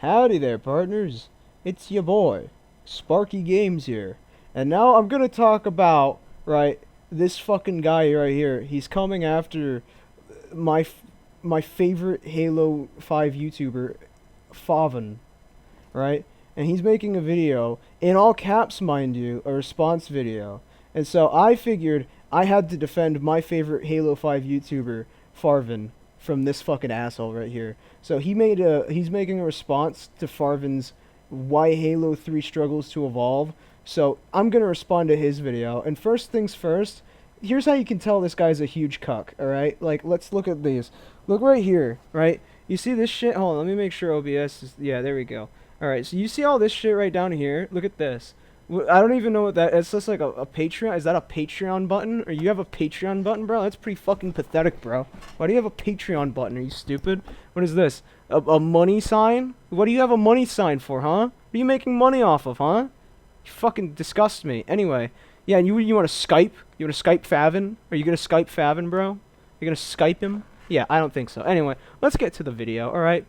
Howdy there, partners. It's your boy, Sparky Games here. And now I'm gonna talk about, right, this fucking guy right here. He's coming after my f- my favorite Halo 5 YouTuber, Favyn, right? And he's making a video, in all caps, mind you, a response video. And so I figured I had to defend my favorite Halo 5 YouTuber, Farvin, from this fucking asshole right here. So he's making a response to Farvin's why Halo 3 struggles to evolve. So I'm gonna respond to his video. And first things first, here's how you can tell this guy's a huge cuck, alright? Like, let's look at these. Look right here, right? You see this shit? Hold on, let me make sure OBS is... Yeah, there we go. Alright, so you see all this shit right down here? Look at this. I don't even know what that... It's just like a Patreon... Is that a Patreon button? Or you have a Patreon button, bro? That's pretty fucking pathetic, bro. Why do you have a Patreon button? Are you stupid? What is this? A money sign? What do you have a money sign for, huh? What are you making money off of, huh? You fucking disgust me. Anyway, yeah, and you want to Skype? You want to Skype Favyn? Are you gonna Skype Favyn, bro? You gonna Skype him? Yeah, I don't think so. Anyway, let's get to the video, alright?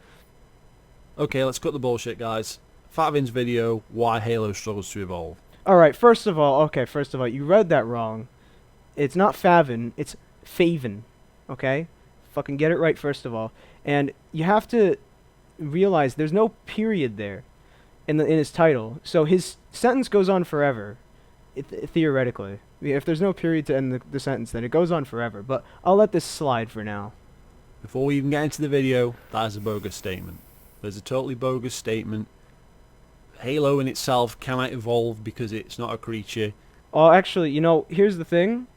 Okay, let's cut the bullshit, guys. Favyn's video, why Halo struggles to evolve. Alright, first of all, you read that wrong. It's not Favyn, it's Favyn, okay? Fucking get it right first of all. And you have to realize there's no period there in his title. So his sentence goes on forever, theoretically. If there's no period to end the sentence, then it goes on forever. But I'll let this slide for now. Before we even get into the video, that is a bogus statement. There's a totally bogus statement. Halo in itself cannot evolve because it's not a creature. Oh, actually, you know, here's the thing.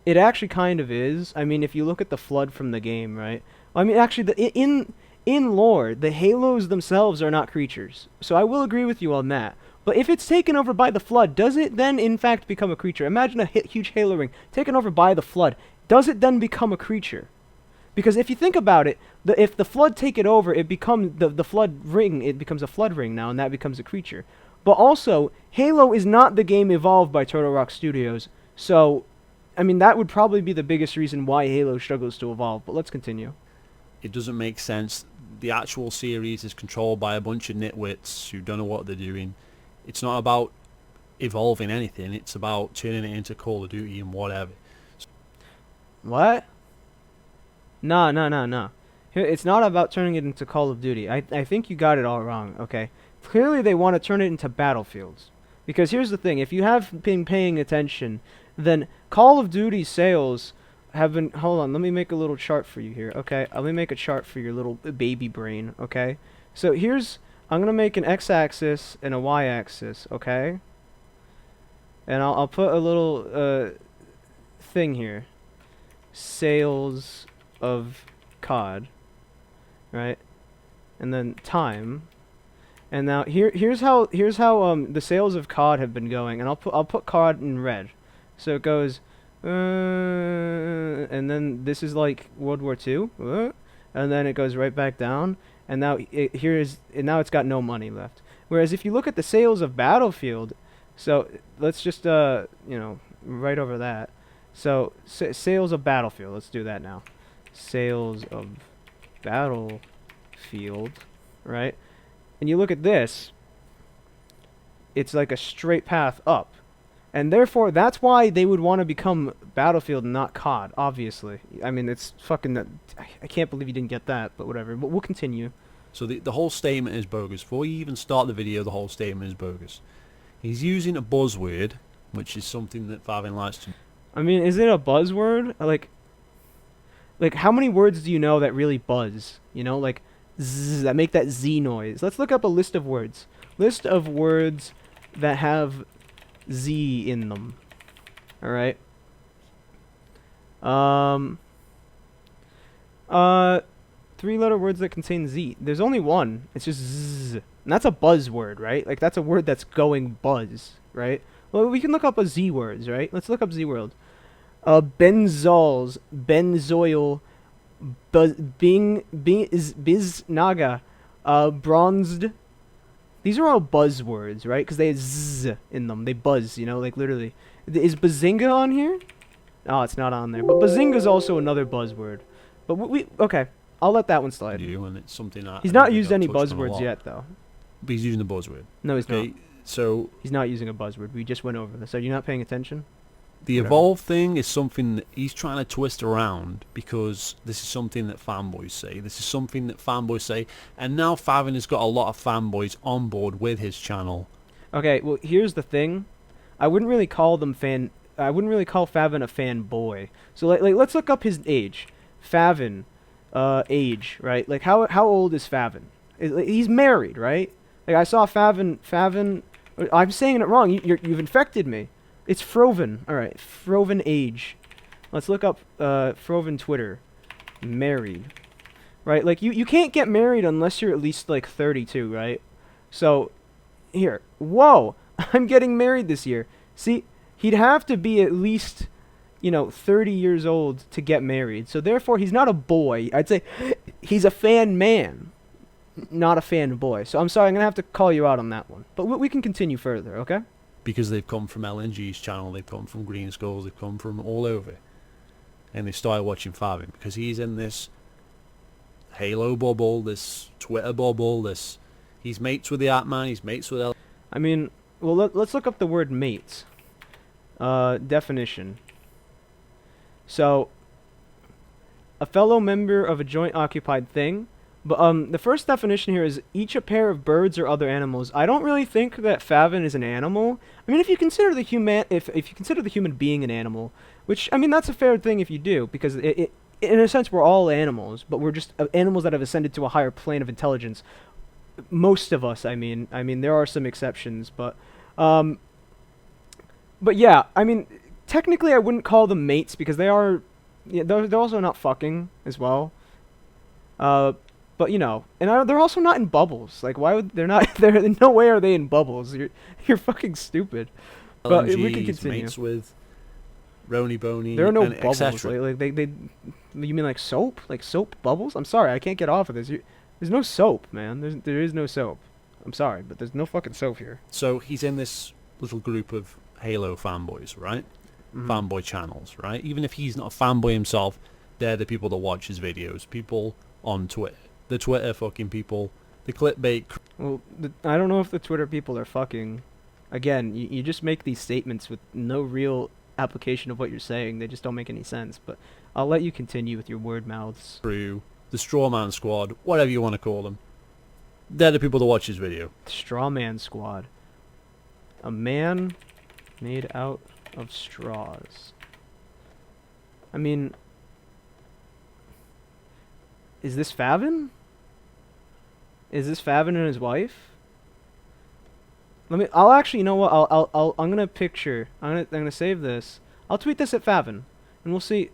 It actually kind of is. I mean, if you look at the flood from the game, right? I mean, actually, in lore, the Halos themselves are not creatures. So I will agree with you on that. But if it's taken over by the flood, does it then in fact become a creature? Imagine a huge Halo ring taken over by the flood. Does it then become a creature? Because if you think about it, if the flood take it over, it becomes the flood ring. It becomes a flood ring now, and that becomes a creature. But also, Halo is not the game evolved by Turtle Rock Studios. So, I mean, that would probably be the biggest reason why Halo struggles to evolve. But let's continue. It doesn't make sense. The actual series is controlled by a bunch of nitwits who don't know what they're doing. It's not about evolving anything. It's about turning it into Call of Duty and whatever. What? No. It's not about turning it into Call of Duty. I think you got it all wrong, okay? Clearly they want to turn it into Battlefields. Because here's the thing, if you have been paying attention, then Call of Duty sales have been... Hold on, let me make a little chart for you here, okay? Let me make a chart for your little baby brain, okay? So here's... I'm going to make an x-axis and a y-axis, okay? And I'll put a little thing here. Sales of COD, right? And then time. And now here's how the sales of COD have been going, and I'll put COD in red. So it goes and then this is like World War II, and then it goes right back down, and now now it's got no money left. Whereas if you look at the sales of Battlefield, so let's just you know, right over that. So sales of Battlefield, let's do that now. Sales of Battlefield, right? And you look at this, it's like a straight path up. And therefore, that's why they would want to become Battlefield and not COD, obviously. I mean, it's fucking... I can't believe you didn't get that, but whatever. But we'll continue. So the whole statement is bogus. Before you even start the video, the whole statement is bogus. He's using a buzzword, which is something that Favyn likes to... I mean, is it a buzzword? Like, how many words do you know that really buzz? You know, like, zzz, that make that Z noise. Let's look up a list of words. List of words that have Z in them. Alright. 3-letter words that contain Z. There's only one. It's just zzz. And that's a buzzword, right? Like, that's a word that's going buzz, right? Well, we can look up a Z words, right? Let's look up Z word. Benzols, benzoil, biznaga, bronzed. These are all buzzwords, right? Because they have zzz in them. They buzz, you know, like literally. Is bazinga on here? Oh, it's not on there. But bazinga is also another buzzword. But okay. I'll let that one slide. do, and it's something that He's I don't not think used I've any touched on a buzzwords lot. yet, though. But he's using the buzzword. No, he's not. Okay, so He's not using a buzzword. We just went over this. Are you not paying attention? the Whatever. evolve thing is something that he's trying to twist around because this is something that fanboys say. This is something that fanboys say, and now Favyn has got a lot of fanboys on board with his channel. Okay, well, here's the thing. I wouldn't really call Favyn a fanboy. So like let's look up his age. Favyn, age, right? Like how old is Favyn? He's married, right? Like I saw Favyn. I'm saying it wrong. You've infected me. It's Froven. All right, Froven age. Let's look up Froven Twitter. Married, right? Like you can't get married unless you're at least like 32, right? So here, whoa, I'm getting married this year. See, he'd have to be at least, 30 years old to get married. So therefore, he's not a boy. I'd say he's a fan man, not a fan boy. So I'm sorry, I'm gonna have to call you out on that one. But we can continue further, okay? Because they've come from LNG's channel, they've come from Green Skulls, they've come from all over. And they started watching Favyn because he's in this Halo bubble, this Twitter bubble, he's mates with the Atman, he's mates with I mean, well, let's look up the word mates. Definition. So, a fellow member of a joint occupied thing. But the first definition here is each a pair of birds or other animals. I don't really think that Favyn is an animal. I mean, if you consider the human being an animal, which I mean that's a fair thing if you do, because in a sense we're all animals, but we're just animals that have ascended to a higher plane of intelligence. Most of us, I mean there are some exceptions, but yeah, I mean technically I wouldn't call them mates because they are, they're also not fucking as well. But and they're also not in bubbles. Like, why would they're not? They're in no way are they in bubbles. You're fucking stupid. But LNG, we can he's continue. mates with Rony Boney, There are no and bubbles. etc. Like they. You mean like soap? Like soap bubbles? I'm sorry, I can't get off of this. There's no soap, man. There is no soap. I'm sorry, but there's no fucking soap here. So he's in this little group of Halo fanboys, right? Mhm. Fanboy channels, right? Even if he's not a fanboy himself, they're the people that watch his videos. People on Twitter. The Twitter fucking people. The clickbait. Well, I don't know if the Twitter people are fucking. Again, you just make these statements with no real application of what you're saying. They just don't make any sense. But I'll let you continue with your word mouths. Crew, the Strawman Squad, whatever you want to call them. They're the people that watch his video. Strawman Squad. A man made out of straws. I mean, is this Favyn? Is this Favyn and his wife? I'll actually, you know what? I'm gonna picture. I'm gonna save this. I'll tweet this at Favyn, and we'll see.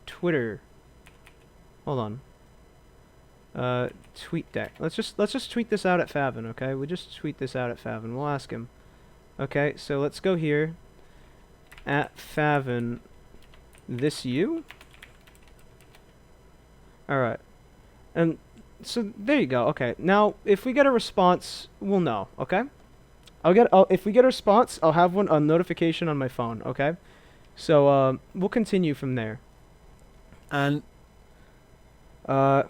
Twitter. Hold on. Tweet deck. Let's just tweet this out at Favyn, okay? We just tweet this out at Favyn. We'll ask him. Okay, so let's go here. At Favyn. This you? Alright. And so there you go. Okay. Now if we get a response, we'll know, okay? If we get a response, I'll have a notification on my phone, okay? So we'll continue from there. And so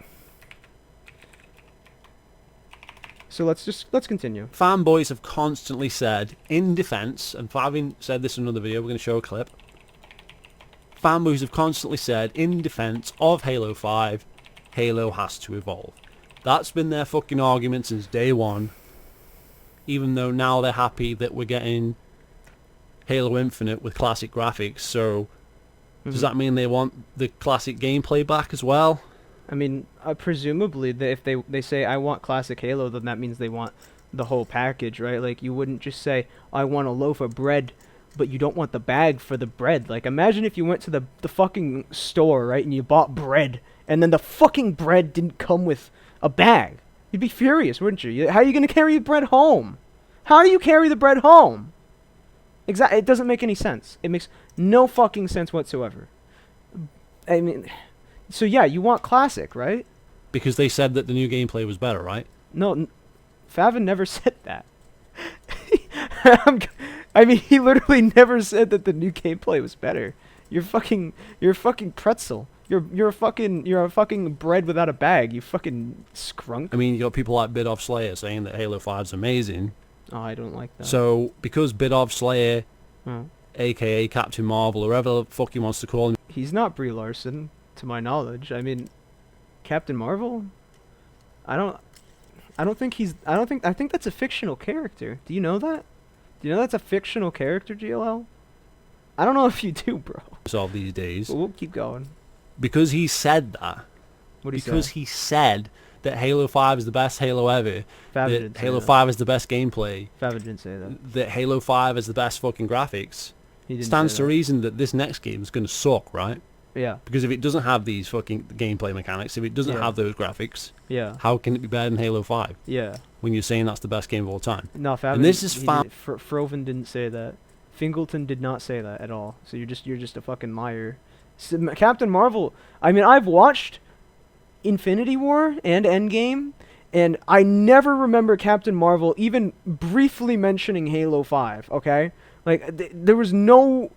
let's continue. fanboys have constantly said, in defense, and Favyn said this in another video, we're going to show a clip. Fanboys have constantly said, in defense of Halo 5, Halo has to evolve. That's been their fucking argument since day one. Even though now they're happy that we're getting Halo Infinite with classic graphics, so does that mean they want the classic gameplay back as well? I mean, presumably, if they say, I want classic Halo, then that means they want the whole package, right? Like, you wouldn't just say, I want a loaf of bread, but you don't want the bag for the bread. Like, imagine if you went to the fucking store, right, and you bought bread, and then the fucking bread didn't come with a bag. You'd be furious, wouldn't you? How are you going to carry the bread home? How do you carry the bread home? Exactly. It doesn't make any sense. It makes no fucking sense whatsoever. I mean, so yeah, you want classic, right? Because they said that the new gameplay was better, right? No, Favyn never said that. I mean, he literally never said that the new gameplay was better. You're a fucking pretzel. You're a fucking bread without a bag. You fucking scrunk. I mean, you got people like Bidov Slayer saying that Halo 5's amazing. Oh, I don't like that. So because Bidov Slayer, Oh. aka Captain Marvel, or whatever the fuck he wants to call him, He's not Brie Larson, to my knowledge. I mean, Captain Marvel. I think that's a fictional character. Do you know that? Do you know that's a fictional character, GLL? I don't know if you do, bro. of these days, But we'll keep going. because he said that. What do you Because say? he said that Halo 5 is the best Halo ever. Favyn That didn't say Halo that. 5 is the best gameplay. Favyn didn't say that. That Halo 5 is the best fucking graphics. He didn't Stands say to that. reason that this next game is going to suck, right? Yeah. Because if it doesn't have these fucking gameplay mechanics, if it doesn't Yeah. have those graphics, Yeah. how can it be better than Halo 5 Yeah. when you're saying that's the best game of all time? No, Favyn. And this is Froven didn't say that. Fingleton did not say that at all. So you're just a fucking liar. Captain Marvel. I mean, I've watched Infinity War and Endgame, and I never remember Captain Marvel even briefly mentioning Halo 5. Okay, like there was no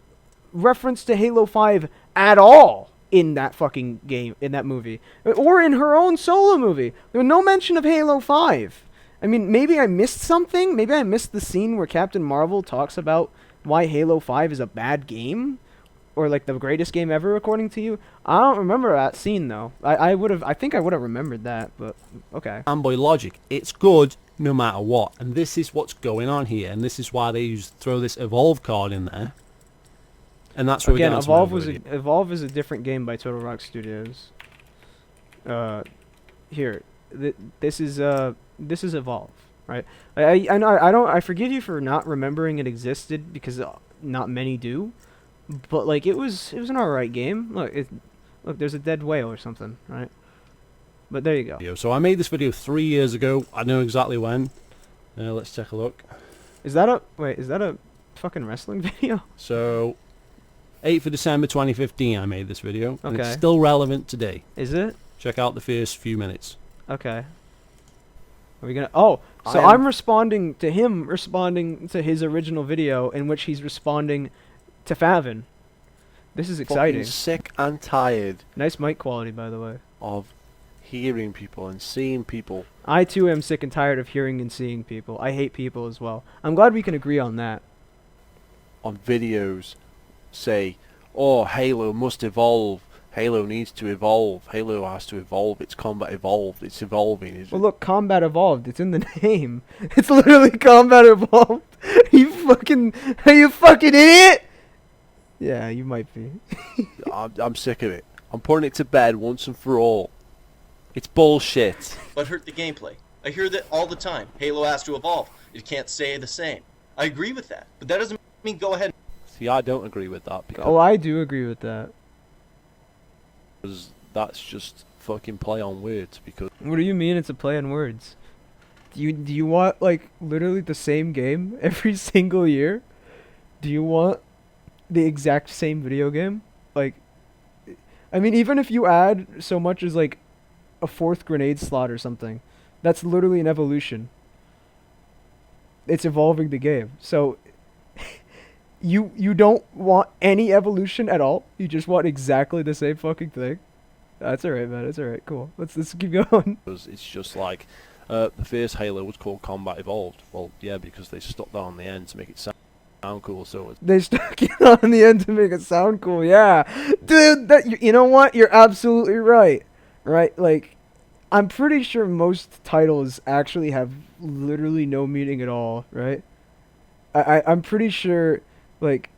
reference to Halo 5 at all in that fucking game, in that movie, or in her own solo movie. There was no mention of Halo 5. I mean, maybe I missed something. Maybe I missed the scene where Captain Marvel talks about why Halo 5 is a bad game, or like the greatest game ever, according to you. I don't remember that scene though. I think I would have remembered that, but okay. Fanboy logic. It's good no matter what. And this is what's going on here. And this is why they throw this Evolve card in there. And that's where Again, we get Evolve is a different game by Total Rock Studios. Here, this is Evolve, right? I forgive you for not remembering it existed because not many do, but like it was an alright game. Look, there's a dead whale or something, right? But there you go. video. So I made this video 3 years ago. I know exactly when. Let's take a look. Is that a fucking wrestling video? So 8th of December 2015 I made this video. And it's Okay. still relevant today. Is it? Check out the first few minutes. Okay. Are we gonna? Oh, so I'm responding to him responding to his original video in which he's responding to Favyn. This is exciting. Fucking sick and tired Nice mic quality, by the way. of hearing people and seeing people. I too am sick and tired of hearing and seeing people. I hate people as well. I'm glad we can agree on that. On videos say, oh, Halo must evolve. Halo needs to evolve. Halo has to evolve. It's combat evolved. It's evolving. Is Well, look, Combat Evolved. It's in the name. It's literally Combat Evolved. You fucking idiot. Yeah, you might be. I'm sick of it. I'm putting it to bed once and for all. It's bullshit. But hurt the gameplay. I hear that all the time. Halo has to evolve. It can't stay the same. I agree with that, but that doesn't mean go ahead. See, I don't agree with that Oh, I do agree with that. because that's just fucking play on words. Because What do you mean it's a play on words? Do you want like literally the same game every single year? Do you want the exact same video game? Like, I mean, even if you add so much as like a fourth grenade slot or something, that's literally an evolution. It's evolving the game. So you don't want any evolution at all. You just want exactly the same fucking thing. That's alright, man. It's alright. Cool. Let's keep going. it's just like the first Halo was called Combat Evolved. Well, yeah, because they stuck that on the end to make it sound cool. So it's They stuck it on the end to make it sound cool. Yeah, dude. You know what? You're absolutely right. Right? Like, I'm pretty sure most titles actually have literally no meaning at all. Right? I'm pretty sure, like,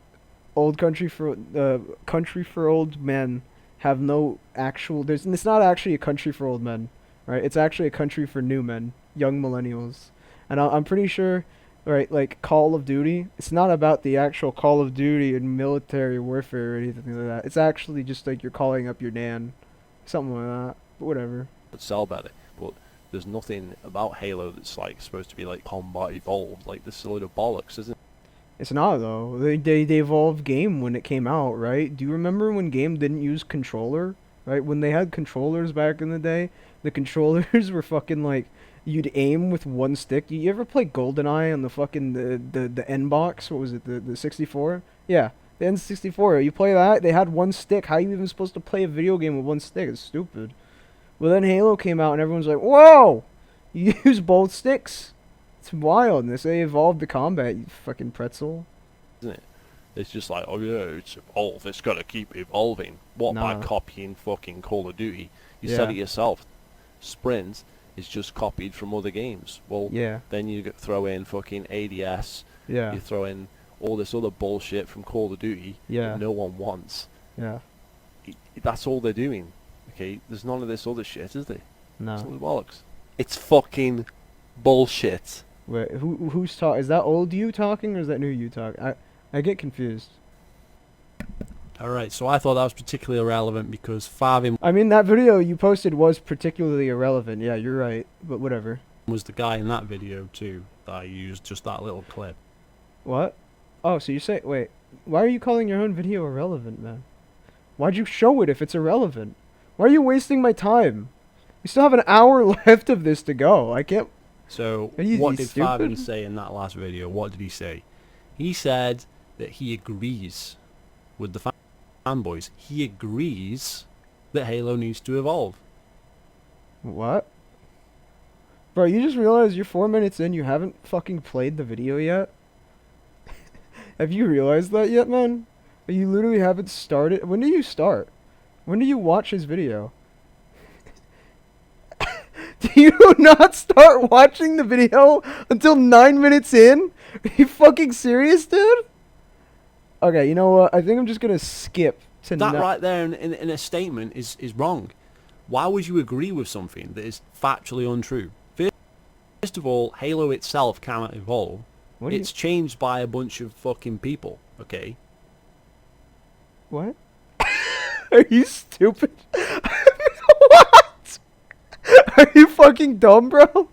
Country for Old Men have no actual. It's not actually a country for old men, right? It's actually a country for new men, young millennials, and I'm pretty sure. Right, like Call of Duty, it's not about the actual Call of Duty and military warfare or anything like that. It's actually just like you're calling up your nan, something like that. But whatever. would sell better. But there's nothing about Halo that's like supposed to be like Combat Evolved. Like, this is a load of bollocks, isn't it? It's not though. They evolved game when it came out, right? Do you remember when game didn't use controller? Right, when they had controllers back in the day, the controllers were fucking like. You'd aim with one stick. You ever play GoldenEye on the fucking the N box? What was it? The 64? Yeah. The N64. You play that, they had one stick. How are you even supposed to play a video game with one stick? It's stupid. Well, then Halo came out and everyone's like, whoa! You use both sticks? It's wild. And they evolved the combat, you fucking pretzel. Isn't it? It's just like, oh yeah, it's evolved. It's got to keep evolving. What, by Nah. copying fucking Call of Duty? You Yeah. said it yourself. Sprint is just copied from other games. Well, Yeah, then you throw in fucking ADS. yeah, You throw in all this other bullshit from Call of Duty yeah, that no one wants. yeah. That's all they're doing. Okay, there's none of this other shit, is there? It's all No. bollocks. It's fucking bullshit. Wait, who's talking? Is that old you talking or is that new you talking? I get confused. Alright, so I thought that was particularly irrelevant because Favyn I mean, that video you posted was particularly irrelevant. Yeah, you're right. But whatever. was the guy in that video too that I used, just that little clip. What? Oh, so you say... Wait. Why are you calling your own video irrelevant, man? Why'd you show it if it's irrelevant? Why are you wasting my time? We still have an hour left of this to go. I can't... So, Are you what did stupid? Favyn say in that last video? What did he say? He said that he agrees with the fanboys. He agrees that Halo needs to evolve. What? Bro, you just realized you're 4 minutes in, you haven't fucking played the video yet? Have you realized that yet, man? You literally haven't started. When do you start? When do you watch his video? Do you not start watching the video until 9 minutes in? Are you fucking serious, dude? Okay, you know what? I think I'm just gonna skip to That no- right there in a statement is wrong. Why would you agree with something that is factually untrue? First of all, Halo itself cannot evolve. What do you... It's changed by a bunch of fucking people, okay? What? Are you stupid? What? Are you fucking dumb, bro?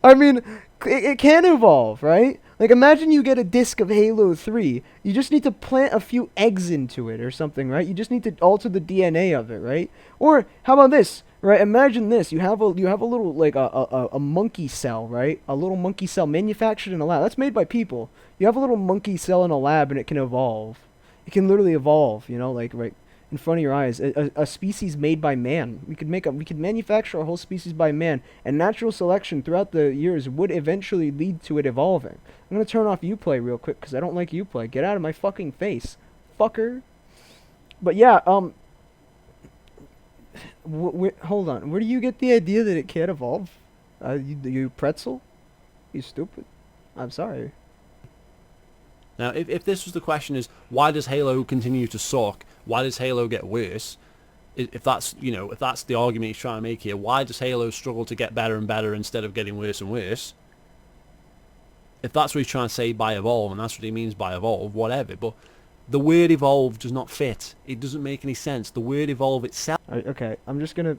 I mean, it can evolve, right? Like, imagine you get a disc of Halo 3. You just need to plant a few eggs into it or something, right? You just need to alter the DNA of it, right? Or, how about this, right? Imagine this. You have a little, like, a monkey cell, right? A little monkey cell manufactured in a lab. That's made by people. You have a little monkey cell in a lab and it can evolve. It can literally evolve, you know, like, right in front of your eyes. A species made by man. We could manufacture a whole species by man, and natural selection throughout the years would eventually lead to it evolving. I'm gonna turn off Uplay real quick because I don't like Uplay. Get out of my fucking face, fucker. But yeah, hold on. Where do you get the idea that it can't evolve? You pretzel? You stupid. I'm sorry. Now, if this was the question is, why does Halo continue to suck? Why does Halo get worse? If that's, you know, if that's the argument he's trying to make here, why does Halo struggle to get better and better instead of getting worse and worse? If that's what he's trying to say by evolve, and that's what he means by evolve, whatever, but the word evolve does not fit. It doesn't make any sense. The word evolve itself... Okay, I'm just gonna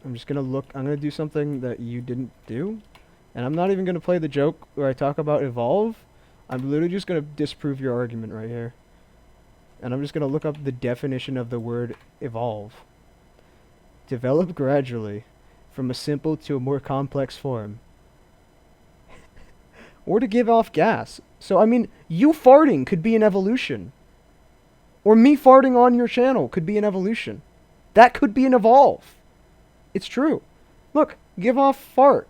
look. I'm gonna do something that you didn't do, and I'm not even gonna play the joke where I talk about evolve. I'm literally just gonna disprove your argument right here, and I'm just gonna look up the definition of the word evolve. Develop gradually, from a simple to a more complex form, or to give off gas. So I mean, you farting could be an evolution, or me farting on your channel could be an evolution. That could be an evolve. It's true. Look, give off fart.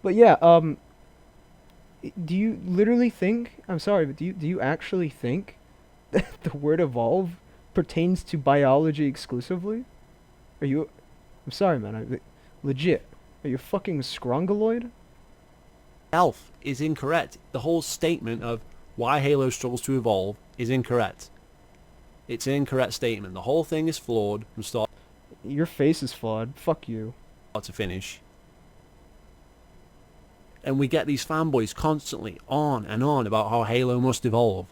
But yeah, do you literally think, I'm sorry, but do you actually think that the word evolve pertains to biology exclusively? Are you, I'm sorry, man, legit, are you fucking scrongoloid? Elf is incorrect. The whole statement of why Halo struggles to evolve is incorrect. It's an incorrect statement. The whole thing is flawed from start Your face is flawed, fuck you. to finish. And we get these fanboys constantly on and on about how Halo must evolve.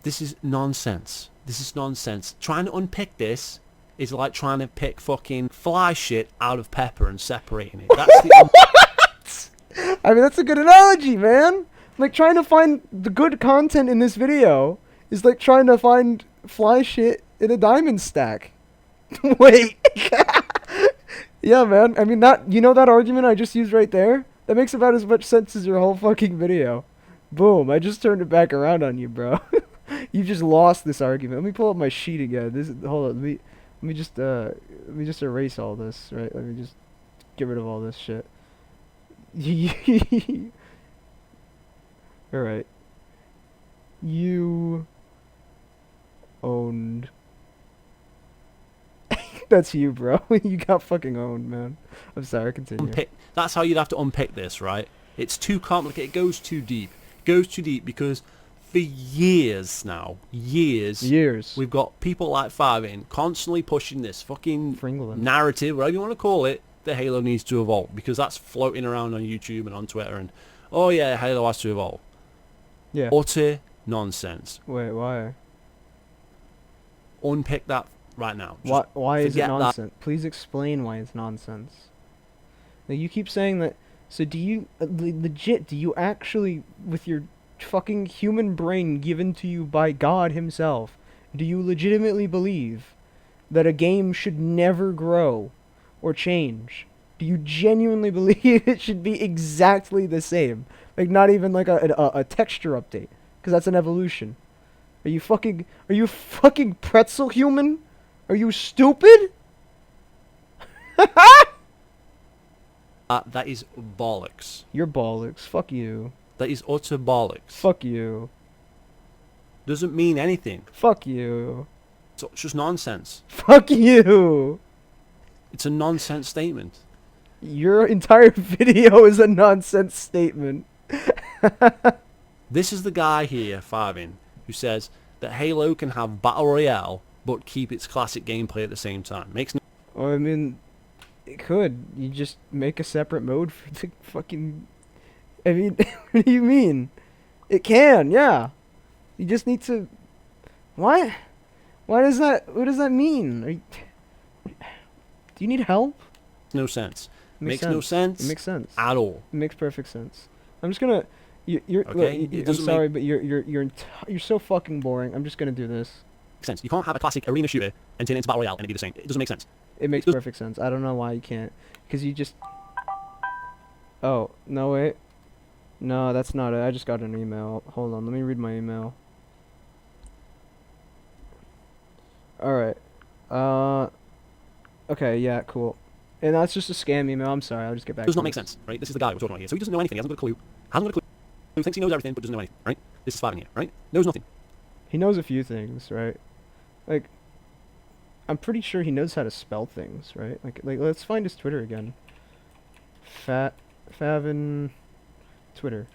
This is nonsense. This is nonsense. Trying to unpick this is like trying to pick fucking fly shit out of pepper and separating it. That's the I mean, that's a good analogy, man. Like, trying to find the good content in this video is like trying to find fly shit in a diamond stack. Wait. Yeah, man. I mean, you know that argument I just used right there? That makes about as much sense as your whole fucking video. Boom. I just turned it back around on you, bro. You just lost this argument. Let me pull up my sheet again. Hold on. Let me just erase all this. Right. Let me just get rid of all this shit. All right. You owned. That's you, bro. You got fucking owned, man. I'm sorry. Continue. That's how you'd have to unpick this, right? It's too complicated. It goes too deep. It goes too deep because for years now, years, we've got people like Favyn constantly pushing this fucking Fringling. narrative, whatever you want to call it, that Halo needs to evolve, because that's floating around on YouTube and on Twitter, and oh yeah, Halo has to evolve. Yeah. Utter nonsense. Wait, why? Unpick that right now. Just Why is it forget that. nonsense? Please explain why it's nonsense. Now, you keep saying that. So do you legit? Do you actually, with your fucking human brain given to you by God Himself, do you legitimately believe that a game should never grow or change? Do you genuinely believe it should be exactly the same? Like, not even like a texture update, because that's an evolution. Are you fucking pretzel human? Are you stupid? That is bollocks. You're bollocks. Fuck you. That is utter bollocks. Fuck you. Doesn't mean anything. Fuck you. It's just nonsense. Fuck you. It's a nonsense statement. Your entire video is a nonsense statement. This is the guy here, Favyn, who says that Halo can have Battle Royale but keep its classic gameplay at the same time. Makes no... Well, I mean, it could. You just make a separate mode for the fucking... I mean, what do you mean? It can, yeah. You just need to... What? Why does that... What does that mean? Do you need help? No sense. Makes no sense. It makes sense. At all. It makes perfect sense. I'm just gonna... You're Okay, look, it I'm doesn't sorry, but you're so fucking boring. I'm just gonna do this. Sense. You can't have a classic arena shooter and turn it into Battle Royale and it be the same. It doesn't make sense. It makes perfect sense. I don't know why you can't. Because you just... Oh, no, wait. No, that's not it. I just got an email. Hold on, let me read my email. Alright. Okay, yeah, cool. And that's just a scam email. I'm sorry, I'll just get back It does to not make this. sense, right? This is the guy we're talking about here. So he doesn't know anything. He hasn't got a clue. He thinks he knows everything, but doesn't know anything, right? This is Favyn here, right? Knows nothing. He knows a few things, right? Like, I'm pretty sure he knows how to spell things, right? Like let's find his Twitter again. Favyn Twitter.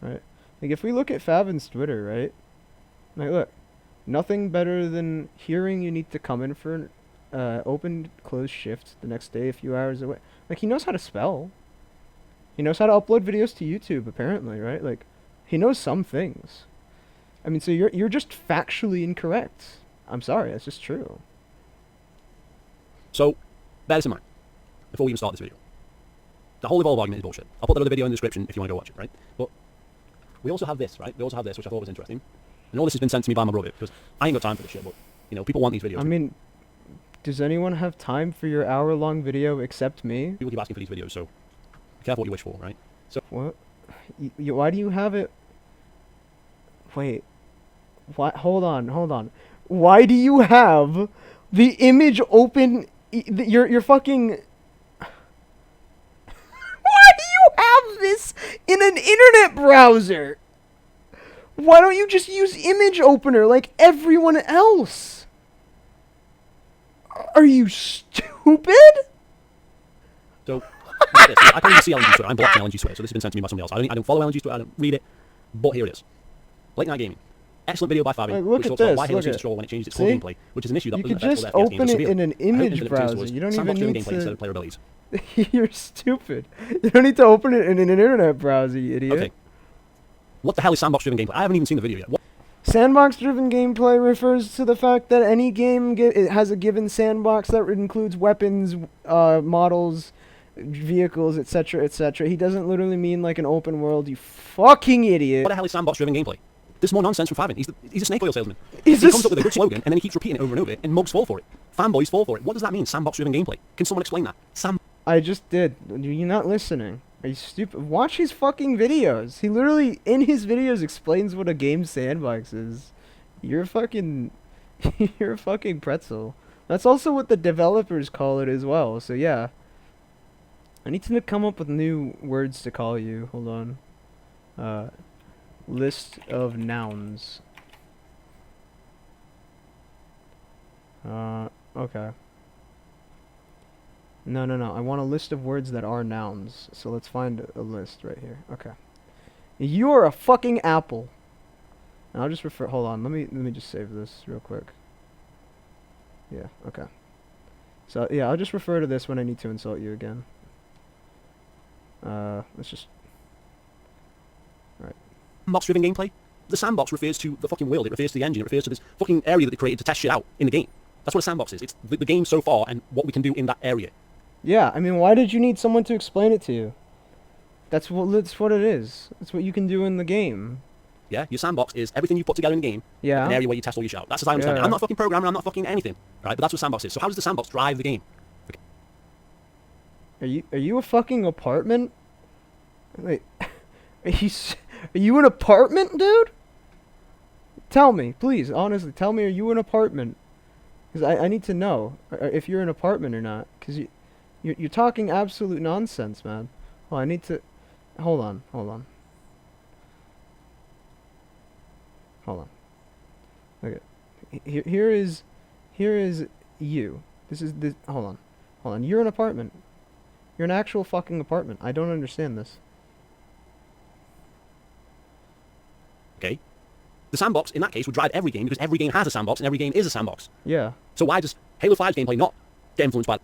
Right? Like, if we look at Favyn's Twitter, right? Like, look. Nothing better than hearing you need to come in for an open, closed shift the next day a few hours away. Like, he knows how to spell. He knows how to upload videos to YouTube, apparently, right? Like, he knows some things. I mean, so you're just factually incorrect. I'm sorry, that's just true. So, bear this in mind before we even start this video. The whole Evolve argument is bullshit. I'll put that other video in the description if you want to go watch it, right? But we also have this, right? We also have this, which I thought was interesting. And all this has been sent to me by my brother, because I ain't got time for this shit, but, you know, people want these videos. I mean, does anyone have time for your hour-long video except me? People keep asking for these videos, so be careful what you wish for, right? So, What? Why do you have it... Wait. What? Hold on. Why do you have the image open... You're fucking... Why do you have this in an internet browser? Why don't you just use image opener like everyone else? Are you stupid? So, like this. I can't even see LNG's Twitter. I'm blocking LNG's Twitter, so this has been sent to me by somebody else. I don't follow LNG's Twitter, I don't read it, but here it is. Late Night Gaming. Excellent video by Favyn, Like, look which at talks about this, why Halo look changed at its control when it changed its core See? gameplay, which is an issue that You doesn't could affect just all the FPS games, open but it severe. in an I hope image Infinite Pursuit browser. was You don't sandbox even driven need gameplay instead to... of player abilities. You're stupid. You don't need to open it in an internet browser, you idiot. Okay. What the hell is sandbox driven gameplay? I haven't even seen the video yet. What? Sandbox-driven gameplay refers to the fact that any game it has a given sandbox that includes weapons, models, vehicles, etc., etc. He doesn't literally mean like an open world, you fucking idiot. What the hell is sandbox driven gameplay? There's more nonsense from Favyn. He's a snake oil salesman. He He comes up with a good slogan and then he keeps repeating it over and over, and mugs fall for it. Fanboys fall for it. What does that mean, sandbox driven gameplay? Can someone explain that? I just did. You're not listening. Are you stupid? Watch his fucking videos. He literally, in his videos, explains what a game sandbox is. You're a fucking... You're a fucking pretzel. That's also what the developers call it as well, so yeah. I need to come up with new words to call you. Hold on. List of nouns. Okay. No. I want a list of words that are nouns. So let's find a list right here. Okay. You're a fucking apple. And I'll just refer. Hold on. Let me just save this real quick. Yeah. Okay. So yeah, I'll just refer to this when I need to insult you again. Let's just. Right. Sandbox-driven gameplay. The sandbox refers to the fucking world. It refers to the engine. It refers to this fucking area that they created to test shit out in the game. That's what a sandbox is. It's the game so far and what we can do in that area. Yeah, I mean, why did you need someone to explain it to you? That's what it is. That's what you can do in the game. Yeah, your sandbox is everything you put together in the game. Yeah. An area where you test all your shit out. That's as I understand it. Yeah. I'm not a fucking programmer. I'm not fucking anything. Right? But that's what sandbox is. So how does the sandbox drive the game? Are you a fucking apartment? Wait, are you an apartment, dude? Tell me, please, honestly, tell me, are you an apartment? Because I need to know if you're an apartment or not. Because you're talking absolute nonsense, man. Well, I need to... Hold on. Okay. Here is you. Hold on. You're an apartment. You're an actual fucking apartment. I don't understand this. Okay. The sandbox, in that case, would drive every game because every game has a sandbox and every game is a sandbox. Yeah. So why does Halo 5's gameplay not get influenced by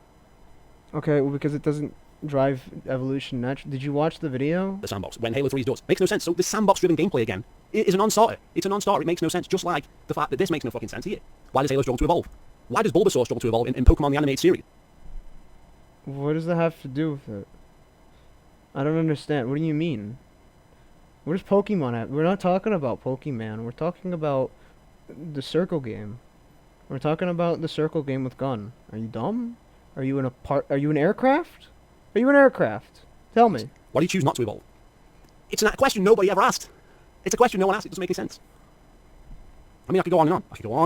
Okay, well, because it doesn't drive evolution naturally. Did you watch the video? the sandbox when Halo 3's does? Makes no sense. So this sandbox-driven gameplay again is a non-starter. It's a non-starter. It makes no sense. Just like the fact that this makes no fucking sense here. Why does Halo struggle to evolve? Why does Bulbasaur struggle to evolve in Pokemon the animated series? What does that have to do with it? I don't understand. What do you mean? What does Pokemon have? We're not talking about Pokemon. We're talking about the circle game. We're talking about the circle game with gun. Are you dumb? Are you an aircraft? Are you an aircraft? Tell me. Why do you choose not to evolve? It's a question nobody ever asked. It's a question no one asked. It doesn't make any sense. I mean, I could go on and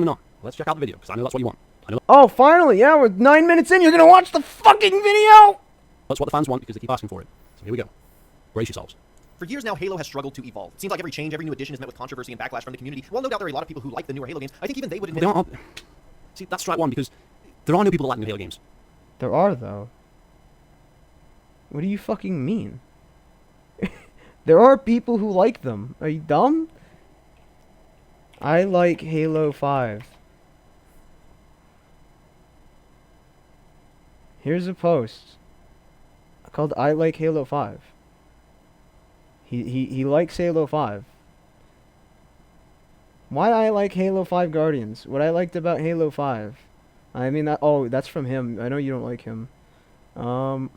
on. Let's check out the video, because I know that's what you want. I know Oh, finally! Yeah, we're 9 minutes in. You're gonna watch the fucking video. that's what the fans want because they keep asking for it. So here we go. Brace yourselves. For years now, Halo has struggled to evolve. It seems like every change, every new addition is met with controversy and backlash from the community. While no doubt there are a lot of people who like the newer Halo games, I think even they would admit... They aren't. See, that's strike one, because there are no people that like new Halo games. There are, though. What do you fucking mean? There are people who like them. Are you dumb? I like Halo 5. Here's a post called I like Halo 5. He likes Halo 5. Why I like Halo 5 Guardians? What I liked about Halo 5. I mean, that's from him. I know you don't like him. I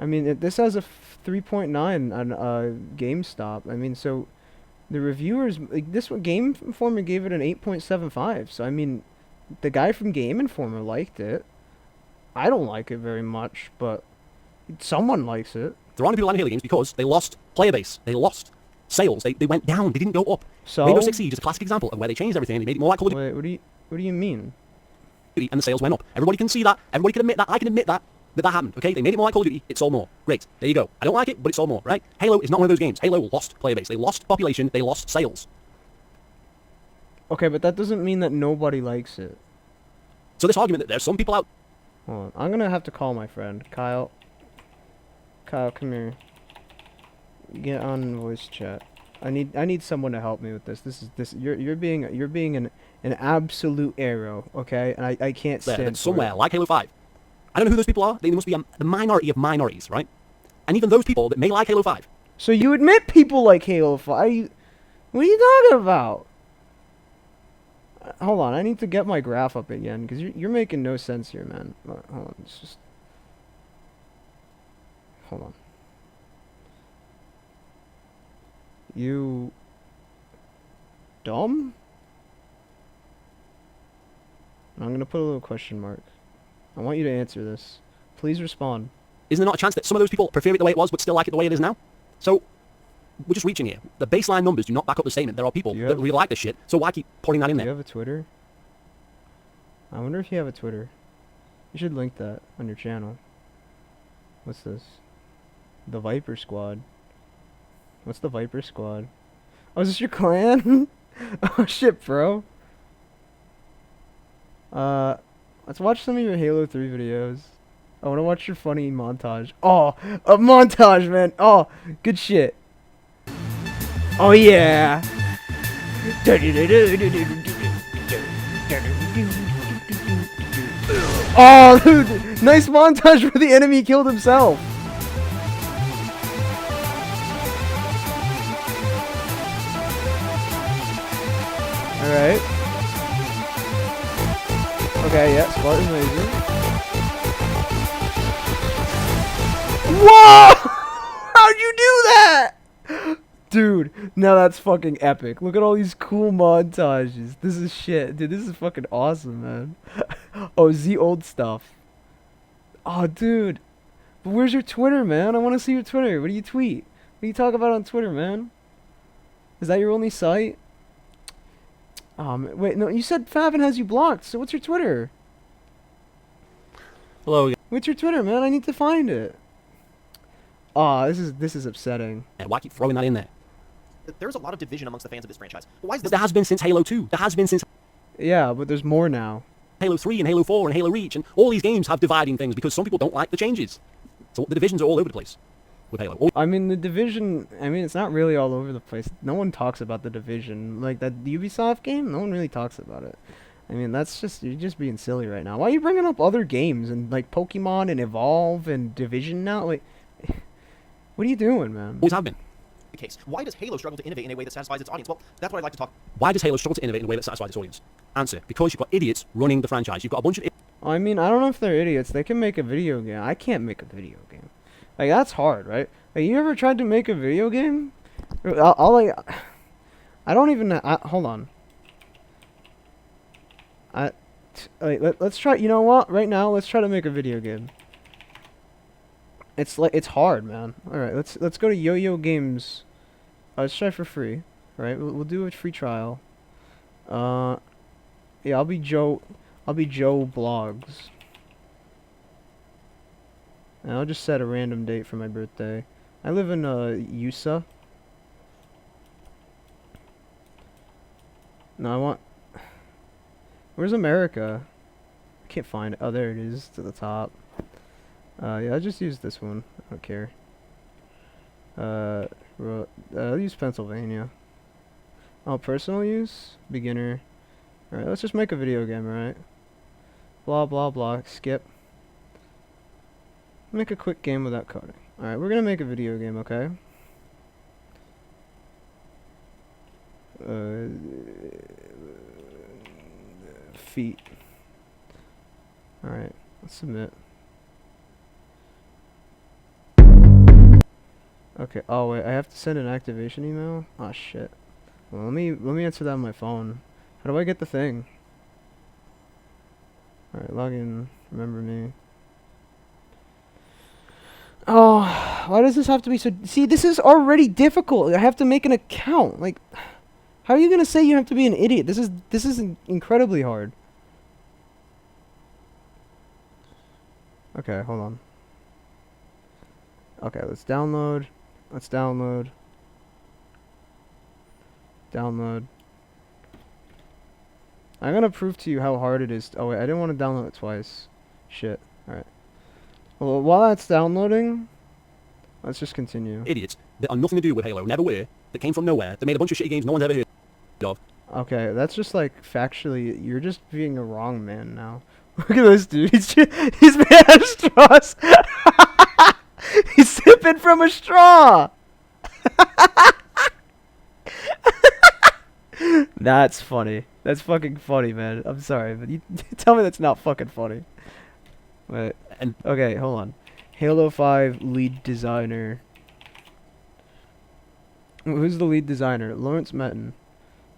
mean, this has a 3.9 on GameStop. I mean, so the reviewers, like, this one, Game Informer gave it an 8.75. So I mean, the guy from Game Informer liked it. I don't like it very much, but someone likes it. There aren't people liking Halo games because they lost player base. They lost sales. They went down. They didn't go up. So Rainbow Six Siege is a classic example of where they changed everything and they made it more like Call of Duty, wait, what do you mean? and the sales went up. Everybody can see that. Everybody can admit that. I can admit that happened. Okay, they made it more like Call of Duty. It sold more. Great. There you go. I don't like it, but it sold more. Right? Halo is not one of those games. Halo lost player base. They lost population. They lost sales. Okay, but that doesn't mean that nobody likes it. So this argument that there's some people out. Hold on. I'm gonna have to call my friend Kyle. Kyle, come here. Get on voice chat. I need someone to help me with this. You're being an absolute arrow, okay? And I can't There, stand that's for somewhere it. like Halo 5. I don't know who those people are. They must be the minority of minorities, right? And even those people that may like Halo 5. So you admit people like Halo 5? What are you talking about? Hold on, I need to get my graph up again because you're making no sense here, man. Hold on, it's just hold on. You dumb? I'm gonna put a little question mark. I want you to answer this. Please respond. Isn't there not a chance that some of those people prefer it the way it was but still like it the way it is now? So, we're just reaching here. The baseline numbers do not back up the statement. There are people that really like this shit, so why keep putting that in Do there? you have a Twitter? I wonder if you have a Twitter. You should link that on your channel. What's this? The Viper Squad. What's the Viper Squad? Oh, is this your clan? Oh shit, bro. Let's watch some of your Halo 3 videos. I want to watch your funny montage. Oh, a montage, man. Oh, good shit. Oh yeah. Oh, dude, nice montage where the enemy killed himself. Alright. Okay, yeah, Spartan Laser. Whoa! How'd you do that? Dude, now that's fucking epic. Look at all these cool montages. This is shit. Dude, this is fucking awesome, man. Oh, Z old stuff. Oh, dude. But where's your Twitter, man? I want to see your Twitter. What do you tweet? What do you talk about on Twitter, man? Is that your only site? Wait, no, you said Favyn has you blocked, so what's your Twitter? Hello again. What's your Twitter, man? I need to find it. Aw, this is upsetting. And why keep throwing that in there? There's a lot of division amongst the fans of this franchise. But why is this? There has been since Halo 2. There has been since Yeah, but there's more now. Halo 3 and Halo 4 and Halo Reach, and all these games have dividing things because some people don't like the changes. So the divisions are all over the place with Halo. I mean, the Division, it's not really all over the place. No one talks about the Division. Like, that Ubisoft game, no one really talks about it. I mean, you're just being silly right now. Why are you bringing up other games and, like, Pokemon and Evolve and Division now? Like, what are you doing, man? Always have been. The case? Why does Halo struggle to innovate in a way that satisfies its audience? Well, that's what I'd like to talk. Why does Halo struggle to innovate in a way that satisfies its audience? Answer: because you've got idiots running the franchise. You've got a bunch of I mean, I don't know if they're idiots. They can make a video game. I can't make a video game. Like, that's hard, right? Like, you ever tried to make a video game? I don't even... hold on. Let's try... You know what? Right now, let's try to make a video game. It's hard, man. Alright, let's go to Yo-Yo Games. Let's try for free. Alright, we'll do a free trial. Yeah, I'll be Joe Blogs. And I'll just set a random date for my birthday. I live in USA. No, I want... Where's America? I can't find it. Oh, there it is, to the top. Yeah, I'll just use this one. I don't care. I'll use Pennsylvania. Oh, personal use? Beginner. Alright, let's just make a video game, alright? Blah, blah, blah. Skip. Make a quick game without coding. Alright, we're gonna make a video game, okay? Feet. Alright, let's submit. Okay, oh wait, I have to send an activation email? Oh shit. Well, let me answer that on my phone. How do I get the thing? Alright, log in. Remember me. Oh, why does this have to be so... See, this is already difficult. I have to make an account. Like, how are you gonna say you have to be an idiot? This is incredibly hard. Okay, hold on. Okay, let's download. Let's download. Download. I'm gonna prove to you how hard it is. Oh wait, I didn't want to download it twice. Shit. Alright. Well, while that's downloading, let's just continue. idiots that are nothing to do with Halo, never were, that came from nowhere, that made a bunch of shitty games no one's ever heard of. Okay, that's just like factually, you're just being a wrong man now. Look at this dude. He's made out of straws. He's sipping from a straw. That's funny. That's fucking funny, man. I'm sorry, but you tell me that's not fucking funny. Wait. And Okay, hold on. Halo 5 lead designer. Who's the lead designer? Lawrence Metten.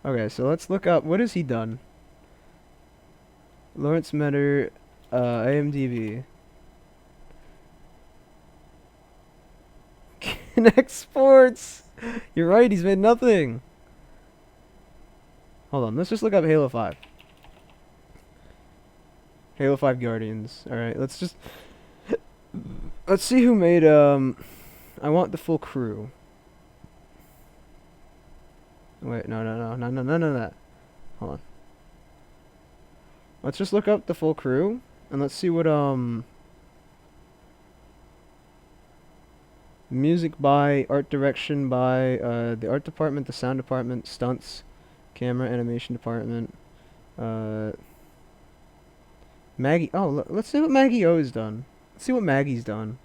Okay, so let's look up. What has he done? Lawrence Metter, IMDb. In exports! You're right, he's made nothing. Hold on, let's just look up Halo 5. Halo 5 Guardians. Alright, let's just... Let's see who made, I want the full crew. Wait, no, that. Hold on. Let's just look up the full crew, and let's see what, music by, art direction by, the art department, the sound department, stunts, camera, animation department, Maggie, oh, let's see what Maggie O has done. Let's see what Maggie's done.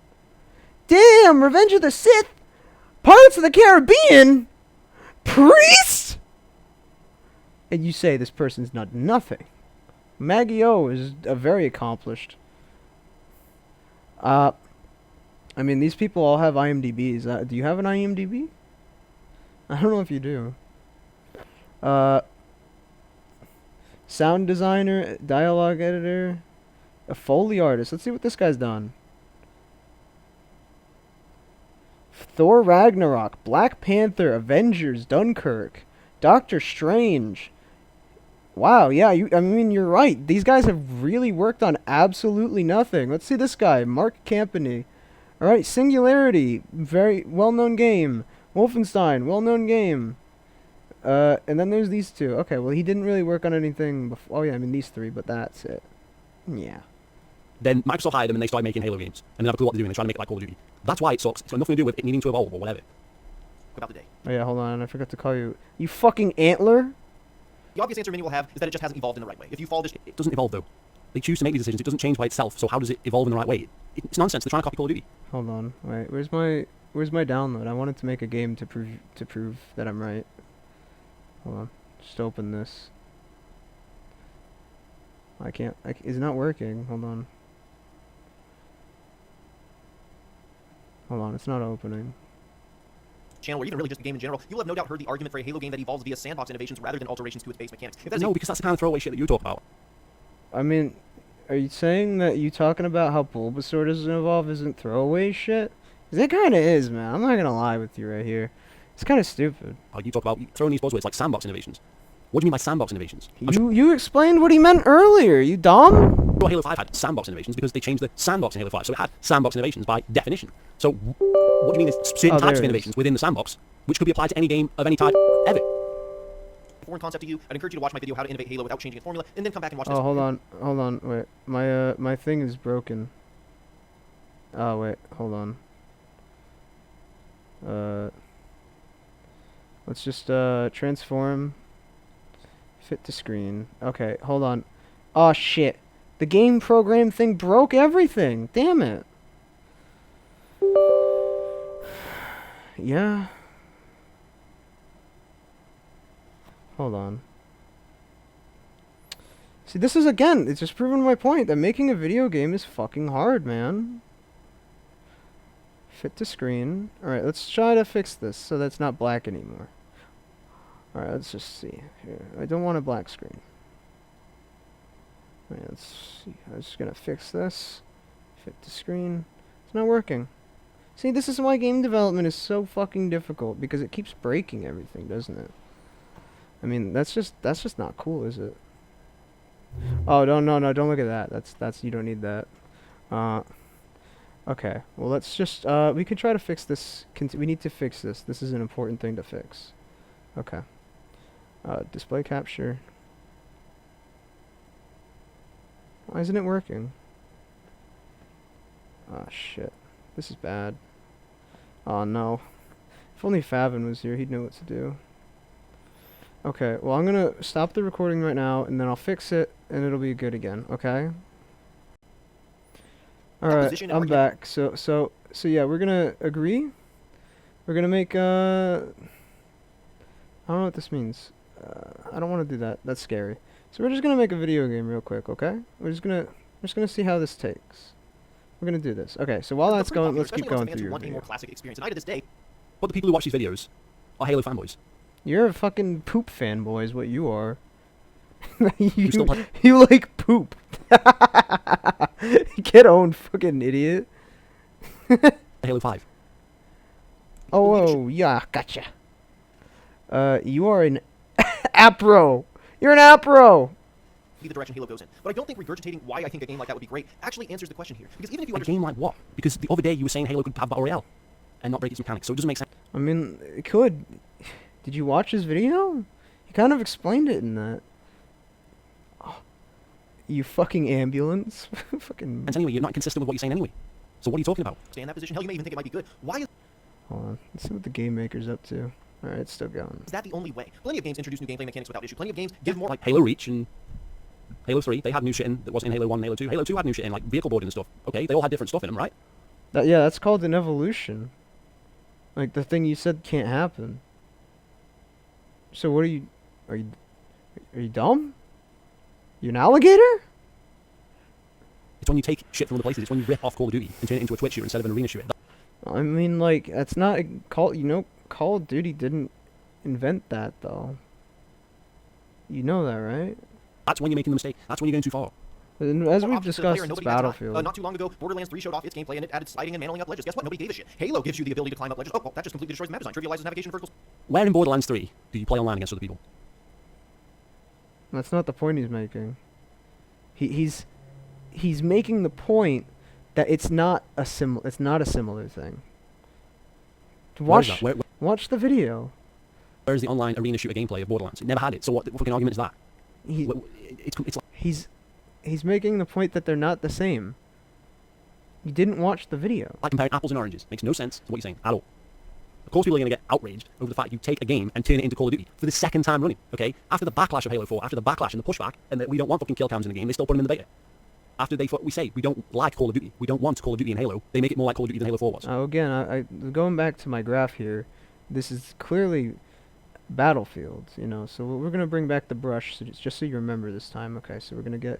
Damn, Revenge of the Sith! Pirates of the Caribbean! Priest! And you say this person's not nothing. Maggie O is a very accomplished. I mean, these people all have IMDb's. Do you have an IMDb? I don't know if you do. Sound designer, dialogue editor, a Foley artist. Let's see what this guy's done. Thor Ragnarok, Black Panther, Avengers, Dunkirk, Doctor Strange. Wow, yeah, I mean, you're right. These guys have really worked on absolutely nothing. Let's see this guy, Mark Campany. Alright, Singularity, very well-known game. Wolfenstein, well-known game. And then there's these two. Okay, well, he didn't really work on anything before. Oh, yeah, I mean, these three, but that's it. Yeah. Then Microsoft hired them and they started making Halo games. And they have a clue what they're doing. They're trying to make it like Call of Duty. That's why it sucks. It's got nothing to do with it needing to evolve or whatever. About the day. Oh, yeah, hold on. I forgot to call you. You fucking antler? The obvious answer many will have is that it just hasn't evolved in the right way. If you follow this... It doesn't evolve, though. They choose to make these decisions. It doesn't change by itself. So how does it evolve in the right way? It's nonsense. They're trying to copy Call of Duty. Hold on. Wait, where's my download? I wanted to make a game to prove that I'm right. Hold on. Just open this. I can't. It's not working. Hold on. Hold on. It's not opening. Channel, or even really just the game in general, you will have no doubt heard the argument for a Halo game that evolves via sandbox innovations rather than alterations to its base mechanics. If No, because that's the kind of throwaway shit that you talk about. I mean, are you saying that you talking about how Bulbasaur doesn't evolve isn't throwaway shit? 'Cause it kind of is, man. I'm not gonna lie with you right here. It's kind of stupid. Oh, you talk about throwing these buzzwords like sandbox innovations. What do you mean by sandbox innovations? You explained what he meant earlier. You dumb? Well, Halo 5 had sandbox innovations because they changed the sandbox in Halo 5, so it had sandbox innovations by definition. So, what do you mean there's certain types of innovations within the sandbox, which could be applied to any game of any type ever? Foreign concept to you, I'd encourage you to watch my video, How to Innovate Halo Without Changing its Formula, and then come back and watch this. Oh, hold on, wait. My thing is broken. Oh, wait, hold on. Let's just, transform. Fit to screen. Okay, hold on. Oh, shit. The game program thing broke everything. Damn it. Yeah. Hold on. See, this is, again, it's just proving my point that making a video game is fucking hard, man. Fit to screen. Alright, let's try to fix this so that's not black anymore. Alright, let's just see. Here, I don't want a black screen. Alright, let's see. I'm just gonna fix this. Fit to screen. It's not working. See, this is why game development is so fucking difficult, because it keeps breaking everything, doesn't it? I mean, that's just not cool, is it? Oh, no, don't look at that. That's you don't need that. Okay. Well, let's just we could try to fix this. We need to fix this. This is an important thing to fix. Okay. Display capture. Why isn't it working? Ah, shit. This is bad. Oh, no. If only Favyn was here, he'd know what to do. Okay, well, I'm gonna stop the recording right now, and then I'll fix it, and it'll be good again, okay? Alright, I'm back. So yeah, we're gonna agree. We're gonna make, I don't know what this means. I don't want to do that. That's scary. So we're just gonna make a video game real quick, okay? We're just gonna see how this takes. We're gonna do this. Okay, so while that's going, let's keep going through your video. More classic experience. And I to this day. But the people who watch these videos are Halo fanboys. You're a fucking poop fanboy is what you are. still you like poop. Get owned, fucking idiot. Halo 5. Oh, yeah, gotcha. You are an Apro. You're an Apro. Be the direction Halo goes in. But I don't think regurgitating why I think a game like that would be great actually answers the question here. Because even if you A game like what? Because the other day you were saying Halo could have Battle Royale and not break its mechanics, so it doesn't make sense. I mean, it could. Did you watch his video? He kind of explained it in that. Oh, you fucking ambulance. Fucking. And anyway, you're not consistent with what you're saying anyway. So what are you talking about? stay in that position, hell, you may even think it might be good. Why is Hold on. Let's see what the game maker's up to. Alright, it's still going. that the only way? Plenty of games introduce new gameplay mechanics without issue. Plenty of games give more Like Halo Reach and Halo 3, they had new shit in that wasn't in Halo 1 and Halo 2. Halo 2 had new shit in, like vehicle boarding and stuff. Okay, they all had different stuff in them, right? Yeah, that's called an evolution. Like the thing you said can't happen. So what are you dumb? You an alligator? It's when you take shit from other places. It's when you rip off Call of Duty and turn it into a Twitch shooter instead of an arena shooter. I mean, like, that's not a Call of Duty didn't invent that, though. You know that, right? That's when you're making the mistake. That's when you're going too far. And as more we've options to the player discussed, and it's nobody had time. Battlefield. Not too long ago, Borderlands 3 showed off its gameplay and it added sliding and mantling up ledges. Guess what? Nobody gave a shit. Halo gives you the ability to climb up ledges. Oh, well, that just completely destroys the map design. Trivializes navigation verticals. Where in Borderlands 3 do you play online against other people? That's not the point he's making. He's making the point that it's not a similar thing. Where is Watch that? watch the video. Where's the online arena shooter gameplay of Borderlands? It never had it. So what fucking argument is that? He, It's like, he's making the point that they're not the same. You didn't watch the video. like comparing apples and oranges. Makes no sense to what you're saying at all. Of course people are going to get outraged over the fact you take a game and turn it into Call of Duty for the second time running, okay? After the backlash of Halo 4, after the backlash and the pushback, and that we don't want fucking kill cams in the game, they still put them in the beta. After we say we don't like Call of Duty, we don't want Call of Duty in Halo, they make it more like Call of Duty than Halo 4 was. Again, I going back to my graph here, this is clearly Battlefield, you know, so we're going to bring back the brush, so just so you remember this time. Okay, so we're going to get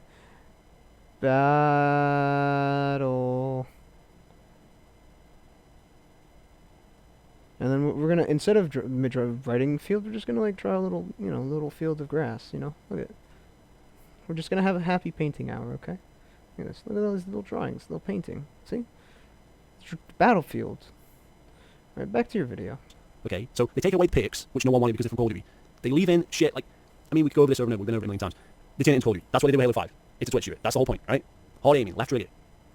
Battle... And then we're gonna, instead of writing field, we're just gonna like draw a little, little field of grass. Look at it. We're just gonna have a happy painting hour, okay? Look at this. Look at all these little drawings, little painting. See? It's Battlefield. All right, back to your video. Okay, so they take away perks, which no one wanted because they're from Call of Duty. They leave in shit like, I mean, we could go over this over and over, we've been over it a million times. They turn it into Call of Duty. That's what they did with Halo 5. It's a Twitch shooter. That's the whole point, right? Hard aiming, left trigger,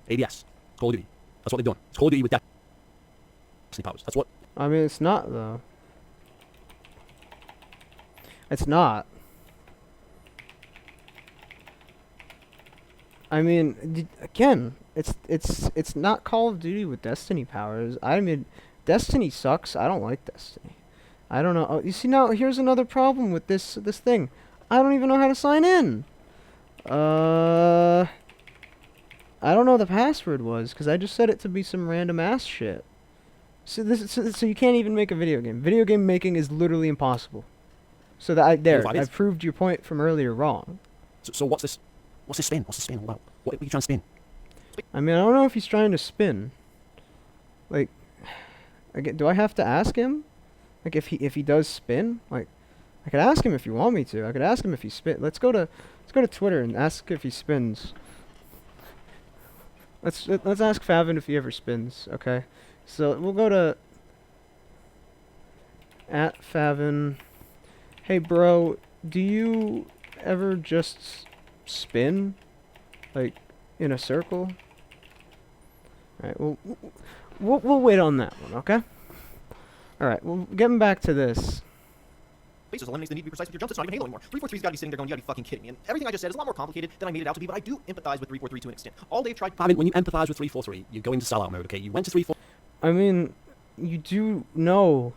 ADS, Call of Duty. That's what they've done. It's Call of Duty with Destiny powers. That's what. I mean, it's not though. It's not. I mean, again, it's not Call of Duty with Destiny powers. I mean, Destiny sucks. I don't like Destiny. I don't know. Oh, you see now, here's another problem with this thing. I don't even know how to sign in. I don't know what the password was because I just set it to be some random ass shit. So you can't even make a video game. Video game making is literally impossible. So that I proved your point from earlier wrong. So what's this? What's this spin? What's the spin all about? What are you trying to spin? I mean, I don't know if he's trying to spin. Like, again, do I have to ask him? Like, if he does spin, like, I could ask him if you want me to. I could ask him if he spin. Let's go to Twitter and ask if he spins. Let's ask Favyn if he ever spins. Okay. So we'll go to @Favyn. Hey bro, do you ever just spin, like in a circle? All right, we'll wait on that one, okay? All right, well, getting back to this. Basis eliminates the need to be precise with your jumps. It's not even Halo anymore. 343's got to be sitting there going, you got to be fucking kidding me. And everything I just said is a lot more complicated than I made it out to be, but I do empathize with 343 to an extent. All they've tried. Favyn, when you empathize with 343, you go into sellout mode, okay? You went to 343. I mean, you do know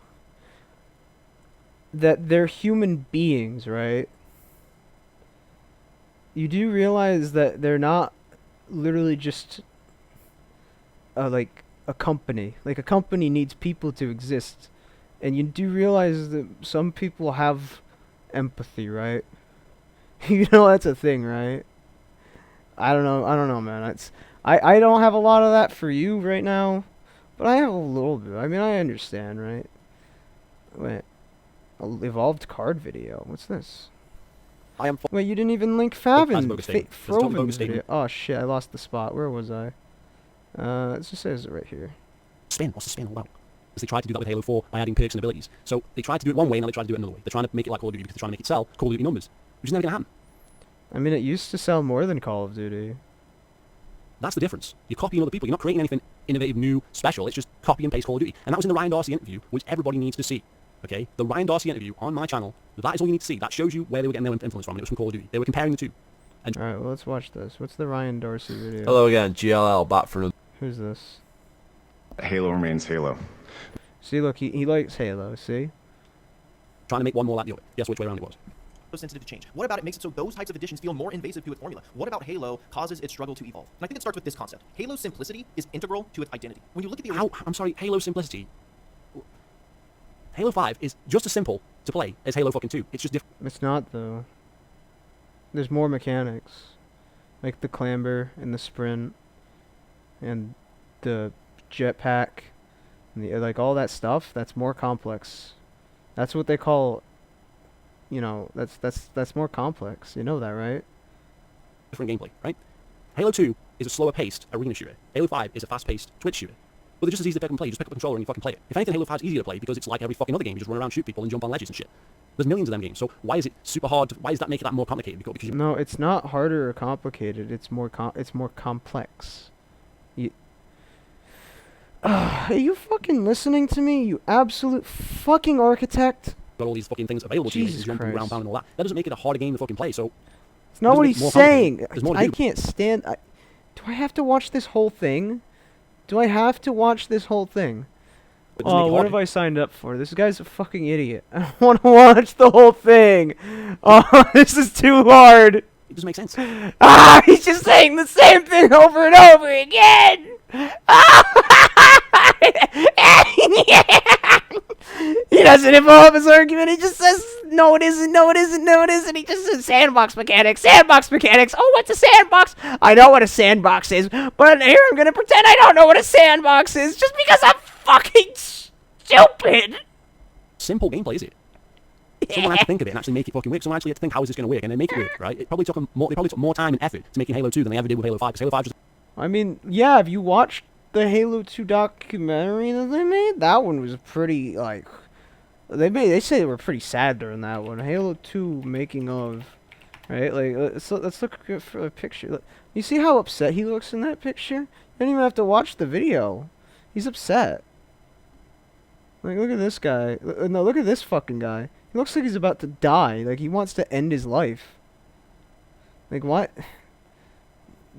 that they're human beings, right? You do realize that they're not literally just like a company. Like a company needs people to exist. And you do realize that some people have empathy, right? You know that's a thing, right? I don't know, man. I don't have a lot of that for you right now. But I have a little bit. I mean, I understand, right? Wait. Evolved card video. What's this? I am. Wait, you didn't even link Favyn. bogus statement. There's a totally bogus video. statement. Oh shit, I lost the spot. Where was I? It just says it right here. Spin. What's the spin all about? They tried to do that with Halo 4 by adding perks and abilities. So they tried to do it one way, and now they try to do it another way. They're trying to make it like Call of Duty because they're trying to make it sell Call of Duty numbers, which is never going to happen. I mean, it used to sell more than Call of Duty. That's the difference. You're copying other people. You're not creating anything innovative, new, special. It's just copy and paste Call of Duty. And that was in the Ryan Darcy interview, which everybody needs to see. Okay? The Ryan Darcy interview on my channel, that is all you need to see. That shows you where they were getting their influence from, and it was from Call of Duty. They were comparing the two. And Alright, well, let's watch this. What's the Ryan Dorsey video? Hello again, GLL, back for another. Who's this? Halo remains Halo. See, look, he likes Halo, see? trying to make one more like the other. Guess which way around it was. So sensitive to change. What about it makes it so those types of additions feel more invasive to its formula? What about Halo causes its struggle to evolve? And I think it starts with this concept. Halo's simplicity is integral to its identity. When you look at the original... I'm sorry, Halo simplicity. Halo 5 is just as simple to play as Halo fucking 2. It's just different. It's not, though. There's more mechanics. Like the clamber and the sprint and the jetpack and the, like all that stuff, that's more complex. That's what they call, you know, that's more complex. You know that, right? Different gameplay, right? Halo 2 is a slower paced arena shooter. Halo 5 is a fast paced Twitch shooter. But they're just as easy to pick and play. You just pick up a controller and you fucking play it. If anything, Halo 5 is easier to play because it's like every fucking other game. You just run around, shoot people, and jump on ledges and shit. There's millions of them games. So why is it super hard? Why does that make it that more complicated? Because you... No, it's not harder or complicated. It's more complex. Are you fucking listening to me? You absolute fucking architect. got all these fucking things available to you. Jesus You jump around, Christ. pound and all that. That doesn't make it a harder game to fucking play. So It's not what Doesn't he's make it more saying. complicated. There's more to I do. can't stand. Do I have to watch this whole thing? Do I have to watch this whole thing? it doesn't make Oh, it what harder. have I signed up for? This guy's a fucking idiot. I don't want to watch the whole thing. Oh, this is too hard. It doesn't make sense. Ah, he's just saying the same thing over and over again. He doesn't evolve his argument. He just says, no, it isn't, no, it isn't, no, it isn't. He just says sandbox mechanics, sandbox mechanics. Oh, what's a sandbox? I know what a sandbox is, but here I'm going to pretend I don't know what a sandbox is just because I'm fucking stupid. Simple gameplay, is it? Someone had to think of it and actually make it fucking work. Someone actually had to think, how is this going to work? And then make it work, right? They probably took more time and effort to making Halo 2 than they ever did with Halo 5. Because Halo 5 just... I mean, yeah, have you watched the Halo 2 documentary that they made? That one was pretty, like... They say they were pretty sad during that one. Halo 2 making of... Right? Like, let's look for a picture. Look, you see how upset he looks in that picture? You don't even have to watch the video. He's upset. Like, look at this guy. No, look at this fucking guy. He looks like he's about to die. Like, he wants to end his life. Like, what?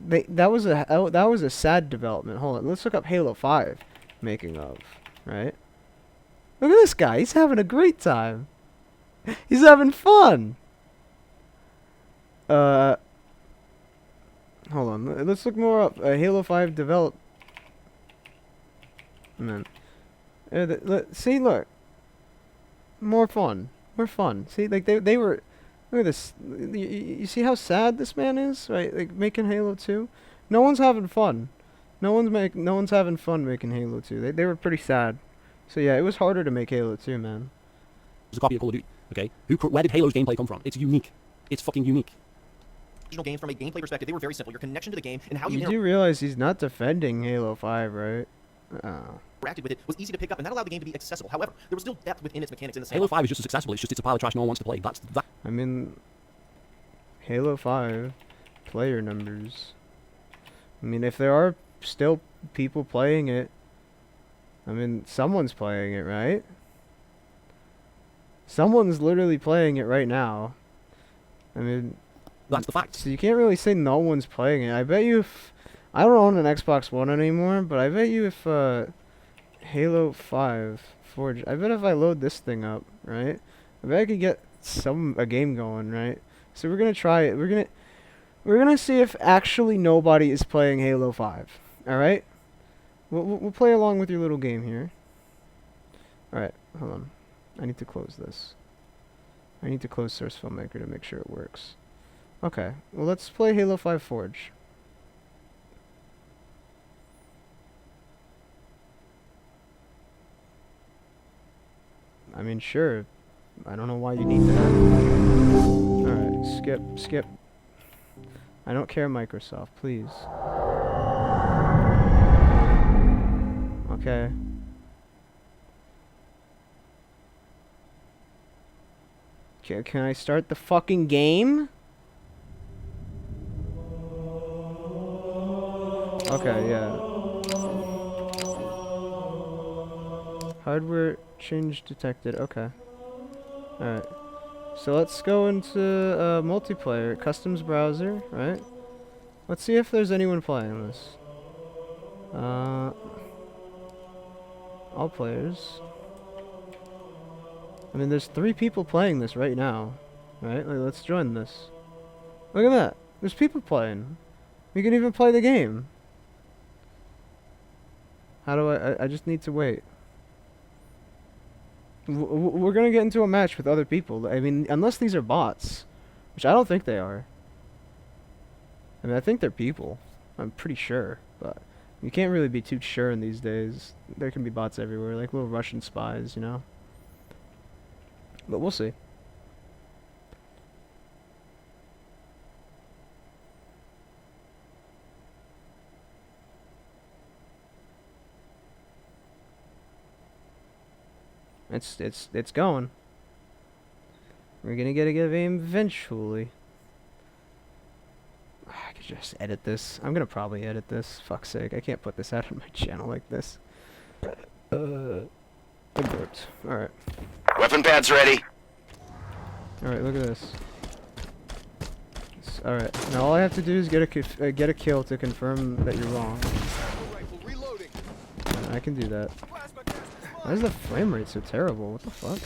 That was a sad development. Hold on, let's look up Halo 5 making of, right? Look at this guy. He's having a great time. He's having fun. Hold on. Let's look more up. Halo 5 develop. Man. See, look. More fun. More fun. See, like they were. Look at this. You see how sad this man is, right? Like making Halo 2. No one's having fun. No one's having fun making Halo 2. They were pretty sad. So yeah, it was harder to make Halo 2, man. It's a copy of Call of Duty, okay? Where did Halo's gameplay come from? It's unique. It's fucking unique. Original games, from a gameplay perspective, they were very simple. Your connection to the game and how You you do realize he's not defending Halo 5, right? Oh. interacted with it was easy to pick up, and that allowed the game to be accessible. However, there was still depth within its mechanics in the Halo sandbox. 5 is just as accessible. It's a pile of trash no one wants to play. That's that. I mean, Halo 5 player numbers. I mean, if there are still people playing it, I mean, someone's playing it, right? Someone's literally playing it right now. I mean, That's the fact. so you can't really say no one's playing it. I bet you if... I don't own an Xbox One anymore, but I bet you if, Halo 5 Forge... I bet if I load this thing up, right? I bet I could get a game going, right? So we're gonna try it. We're gonna see if actually nobody is playing Halo 5. Alright? We'll play along with your little game here. Alright, hold on. I need to close this. I need to close Source Filmmaker to make sure it works. Okay, well let's play Halo 5 Forge. I mean, sure. I don't know why you need that. Alright, skip. I don't care, Microsoft, please. Okay. Can I start the fucking game? Okay, yeah. Hardware change detected. Okay. Alright. So let's go into multiplayer. Customs browser, right? Let's see if there's anyone playing this. All players. I mean, there's 3 people playing this right now. Right? Like, let's join this. Look at that. There's people playing. We can even play the game. How do I just need to wait. We're gonna get into a match with other people. I mean, unless these are bots. Which I don't think they are. I mean, I think they're people. I'm pretty sure. But you can't really be too sure in these days. There can be bots everywhere. Like little Russian spies, you know? But we'll see. It's going. We're gonna get a game eventually. I could just edit this. I'm gonna probably edit this. Fuck's sake, I can't put this out on my channel like this. Abort. Alright. Weapon pads ready. Alright, look at this. Alright, now all I have to do is get a kill to confirm that you're wrong. I can do that. Why is the frame rate so terrible? What the fuck?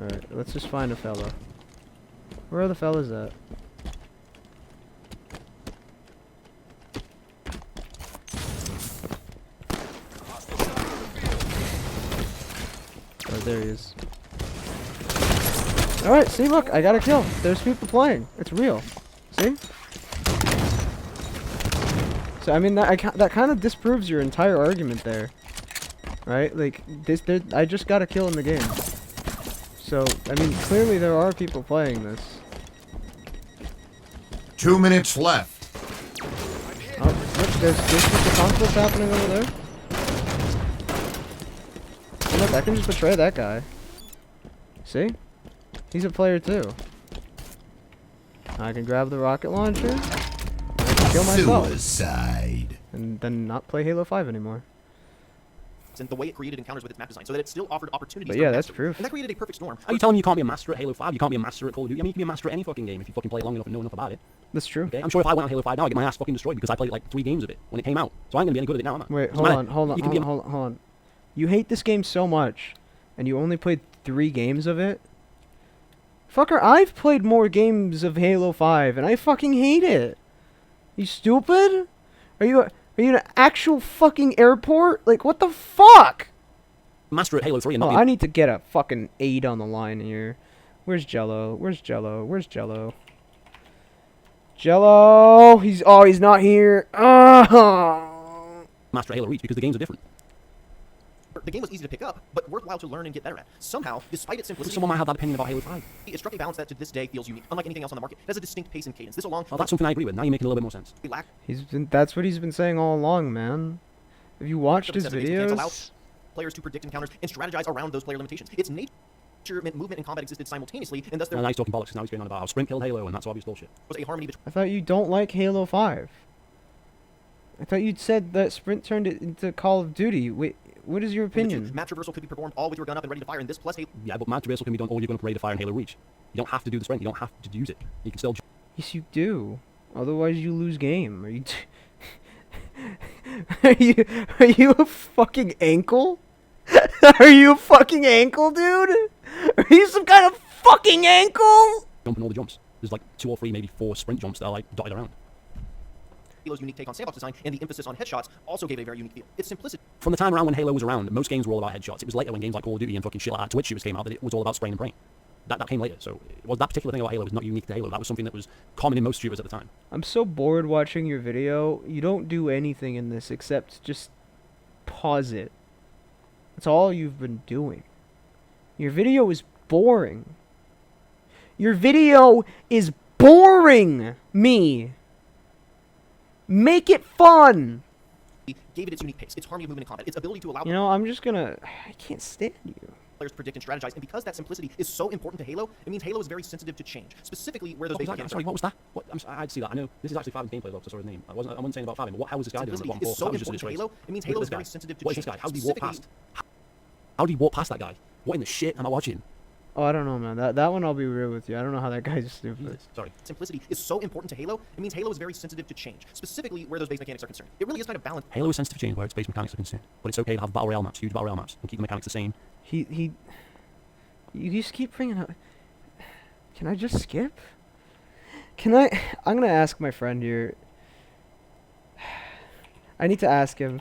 Alright, let's just find a fella. Where are the fellas at? Oh, there he is. Alright, see, look, I got a kill. There's people playing. It's real. See? So, I mean, that kind of disproves your entire argument there. Right? Like, I just got a kill in the game. So, I mean, clearly there are people playing this. 2 minutes left. Oh, look, there's just a conflict happening over there. Look, I can just betray that guy. See? He's a player too. I can grab the rocket launcher. I can kill myself. Suicide. And then not play Halo 5 anymore. And the way it created encounters with its map design, so that it still offered opportunities. But yeah, that's proof. And that created a perfect storm. Are you telling me you can't be a master at Halo 5? You can't be a master at Call of Duty? I mean, you can be a master at any fucking game if you fucking play it long enough and know enough about it. That's true. Okay? I'm sure if I went on Halo 5 now, I'd get my ass fucking destroyed because I played like 3 games of it when it came out. So I ain't gonna be any good at it now, am I? Wait, Doesn't hold matter. on. Hold on. You hate this game so much, and you only played 3 games of it? Fucker, I've played more games of Halo 5, and I fucking hate it. You stupid? Are you in an actual fucking airport? Like, what the fuck? Master at Halo 3 and not Oh, I need to get a fucking 8 on the line here. Where's Jello? Where's Jello? Where's Jello? Jello! He's not here. Master at Halo Reach because the games are different. The game was easy to pick up, but worthwhile to learn and get better at. Somehow, despite its simplicity, Someone might have that opinion about Halo 5. it struck a balance that to this day feels unique, unlike anything else on the market. It has a distinct pace and cadence. This along Well, that's something I agree with. Now you're making a little bit more sense. That's what he's been saying all along, man. Have you watched his videos? Allow videos? players to predict encounters and strategize around those player limitations. Its nature, movement, and combat existed simultaneously, and thus there Now he's talking bollocks. Now he's going on about how Sprint killed Halo, and that's obvious bullshit. was a harmony between I thought you don't like Halo 5. I thought you'd said that Sprint turned it into Call of Duty. Wait, what is your the two. opinion? Map traversal could be performed all with your gun up and ready to fire, and this plus Halo. Yeah, but map traversal can be done all you're going to parade to fire in Halo Reach. You don't have to do the Sprint. You don't have to use it. You can still... Yes, you do. Otherwise, you lose game. Are you? Are you a fucking ankle? Are you a fucking ankle, dude? Are you some kind of fucking ankle? Jumping all the jumps. There's like 2 or 3, maybe 4 sprint jumps that are like dotted around. Halo's unique take on sandbox design and the emphasis on headshots also gave it a very unique feel. Its simplicity. From the time around when Halo was around, most games were all about headshots. It was later when games like Call of Duty and fucking shit like that, Twitch shooters came out, that it was all about spraying and praying. That came later, so that particular thing about Halo was not unique to Halo. That was something that was common in most shooters at the time. I'm so bored watching your video. You don't do anything in this except just pause it. That's all you've been doing. Your video is boring. Your video is boring me. Make it fun! gave it its unique pace, its harmony of movement in combat, its ability to allow You know, I'm just gonna... I can't stand you. players predict and strategize, and because that simplicity is so important to Halo, it means Halo is very sensitive to change, specifically where those What was basic that? mechanics Sorry, are. what was that? What? I'd see that. I know this is actually Favyn's gameplay though, because I saw his name. I wasn't saying about Favyn, but what hell was this guy doing? Simplicity What is so that was just a important to disgrace. Halo, it means Look at Halo this is very guy. sensitive to What is change. this guy? How did he walk Specifically- past? How did he walk past that guy? What in the shit am I watching? Oh, I don't know, man. That one I'll be real with you. I don't know how that guy's stupid. Jesus. Sorry. Simplicity is so important to Halo, it means Halo is very sensitive to change, specifically where those base mechanics are concerned. It really is kind of balanced. Halo is sensitive to change where its base mechanics are concerned, but it's okay to have battle royale maps, huge battle royale maps, and keep the mechanics the same. You just keep bringing up... Can I just skip? I'm gonna ask my friend here. I need to ask him.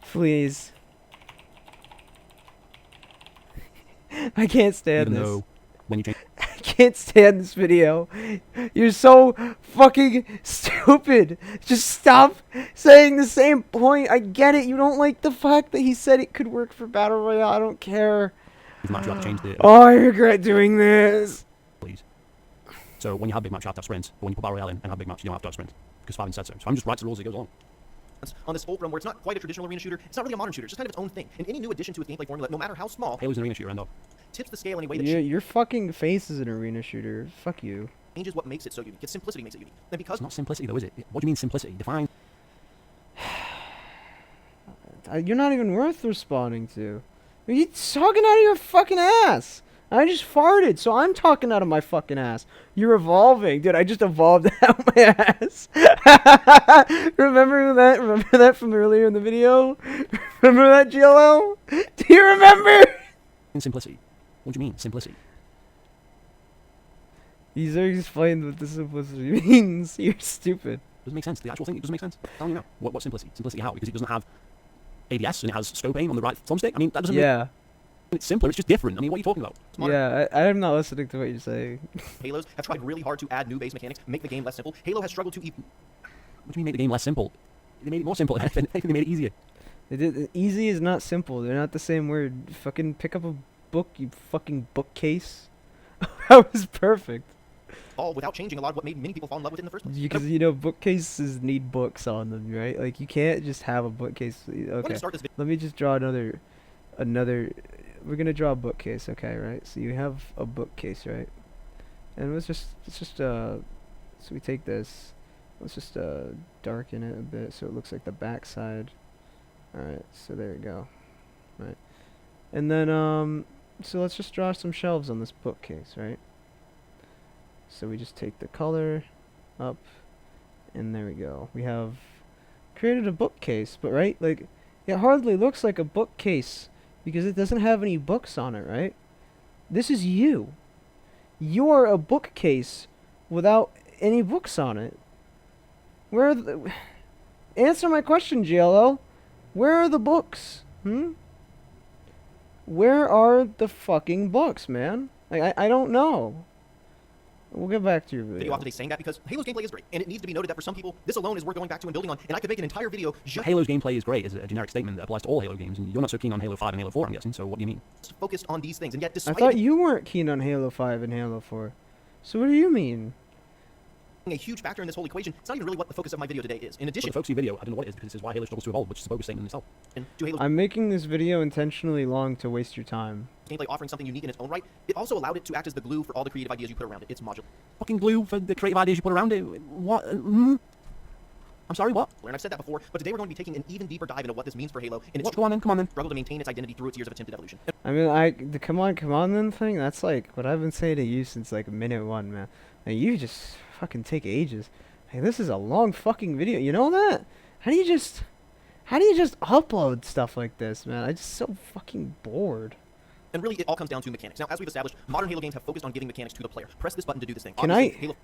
Please. I can't stand Even this. though when you change, I can't stand this video. You're so fucking stupid. Just stop saying the same point. I get it. You don't like the fact that he said it could work for Battle Royale. I don't care. the match you have to change the Oh, I regret doing this. please. So when you have big maps, you have to have sprints. But when you put battle royale in and have big maps, you don't have to have sprints because Favyn said so. So I'm just writing the rules as it goes along. On this fulcrum where it's not quite a traditional arena shooter, it's not really a modern shooter, it's just kind of its own thing. And any new addition to its gameplay formula, no matter how small, Halo's an arena shooter, end of. tips the scale in a way that Your fucking face is an arena shooter. Fuck you. changes what makes it so unique. Its simplicity makes it unique. And because It's not simplicity though, is it? What do you mean simplicity? Define. You're not even worth responding to. You're talking out of your fucking ass. I just farted, so I'm talking out of my fucking ass. You're evolving. Dude, I just evolved out my ass. Remember that? Remember that from earlier in the video? Remember that, GLL? Do you remember? Simplicity. What do you mean, simplicity? He's already explained what the simplicity means. You're stupid. Doesn't make sense. The actual thing, it doesn't make sense. I'm telling you now. What's simplicity? Simplicity how? Because it doesn't have ABS and it has scope aim on the right thumbstick? I mean, that doesn't Yeah. make it's simpler. It's just different. I mean, what are you talking about? Yeah, I'm not listening to what you're saying. Halos have tried really hard to add new base mechanics, make the game less simple. Halo has struggled to What do you mean make the game less simple? They made it more simple. If anything, they made it easier. Easy is not simple. They're not the same word. Fucking pick up a book, you fucking bookcase. That was perfect. all without changing a lot of what made many people fall in love with it in the first place. Because, you know, bookcases need books on them, right? Like, you can't just have a bookcase. When Okay, to start this let me just draw another, we're gonna draw a bookcase, okay, right? So you have a bookcase, right? And so we take this, let's just darken it a bit so it looks like the back side. Alright, so there you go. Right. And then, so let's just draw some shelves on this bookcase, right? So we just take the color up, and there we go. We have created a bookcase, but right, like, it hardly looks like a bookcase because it doesn't have any books on it, right? This is you. You're a bookcase without any books on it. Where are the... Answer my question, GLL. Where are the books? Where are the fucking books, man? Like, I don't know. We'll get back to your video. video off today saying that because Halo's gameplay is great, and it needs to be noted that for some people, this alone is worth going back to and building on, and I could make an entire video just Halo's gameplay is great as a generic statement that applies to all Halo games, and you're not so keen on Halo 5 and Halo 4, I'm guessing, so what do you mean? focused on these things, and yet I despite thought it you weren't keen on Halo 5 and Halo 4. So what do you mean? being a huge factor in this whole equation, it's not even really what the focus of my video today is. In For addition the folks who video, I don't know what it is because it says why Halo struggles to evolve, which is a bogus statement in itself. to Halo's I'm making this video intentionally long to waste your time. gameplay offering something unique in its own right, it also allowed it to act as the glue for all the creative ideas you put around it. It's modular. Fucking glue for the creative ideas you put around it. What? I'm sorry, what? And I've said that before, but today we're going to be taking an even deeper dive into what this means for Halo and its What? Come on then. struggle to maintain its identity through its years of attempted evolution. I mean, the come on then thing, that's like what I've been saying to you since like minute 1, man. And you just fucking take ages. Hey, this is a long fucking video. You know that? How do you just upload stuff like this, man? I'm just so fucking bored. And really, it all comes down to mechanics. Now, as we've established, modern Halo games have focused on giving mechanics to the player. Press this button to do this thing. Can Obviously, I- Halo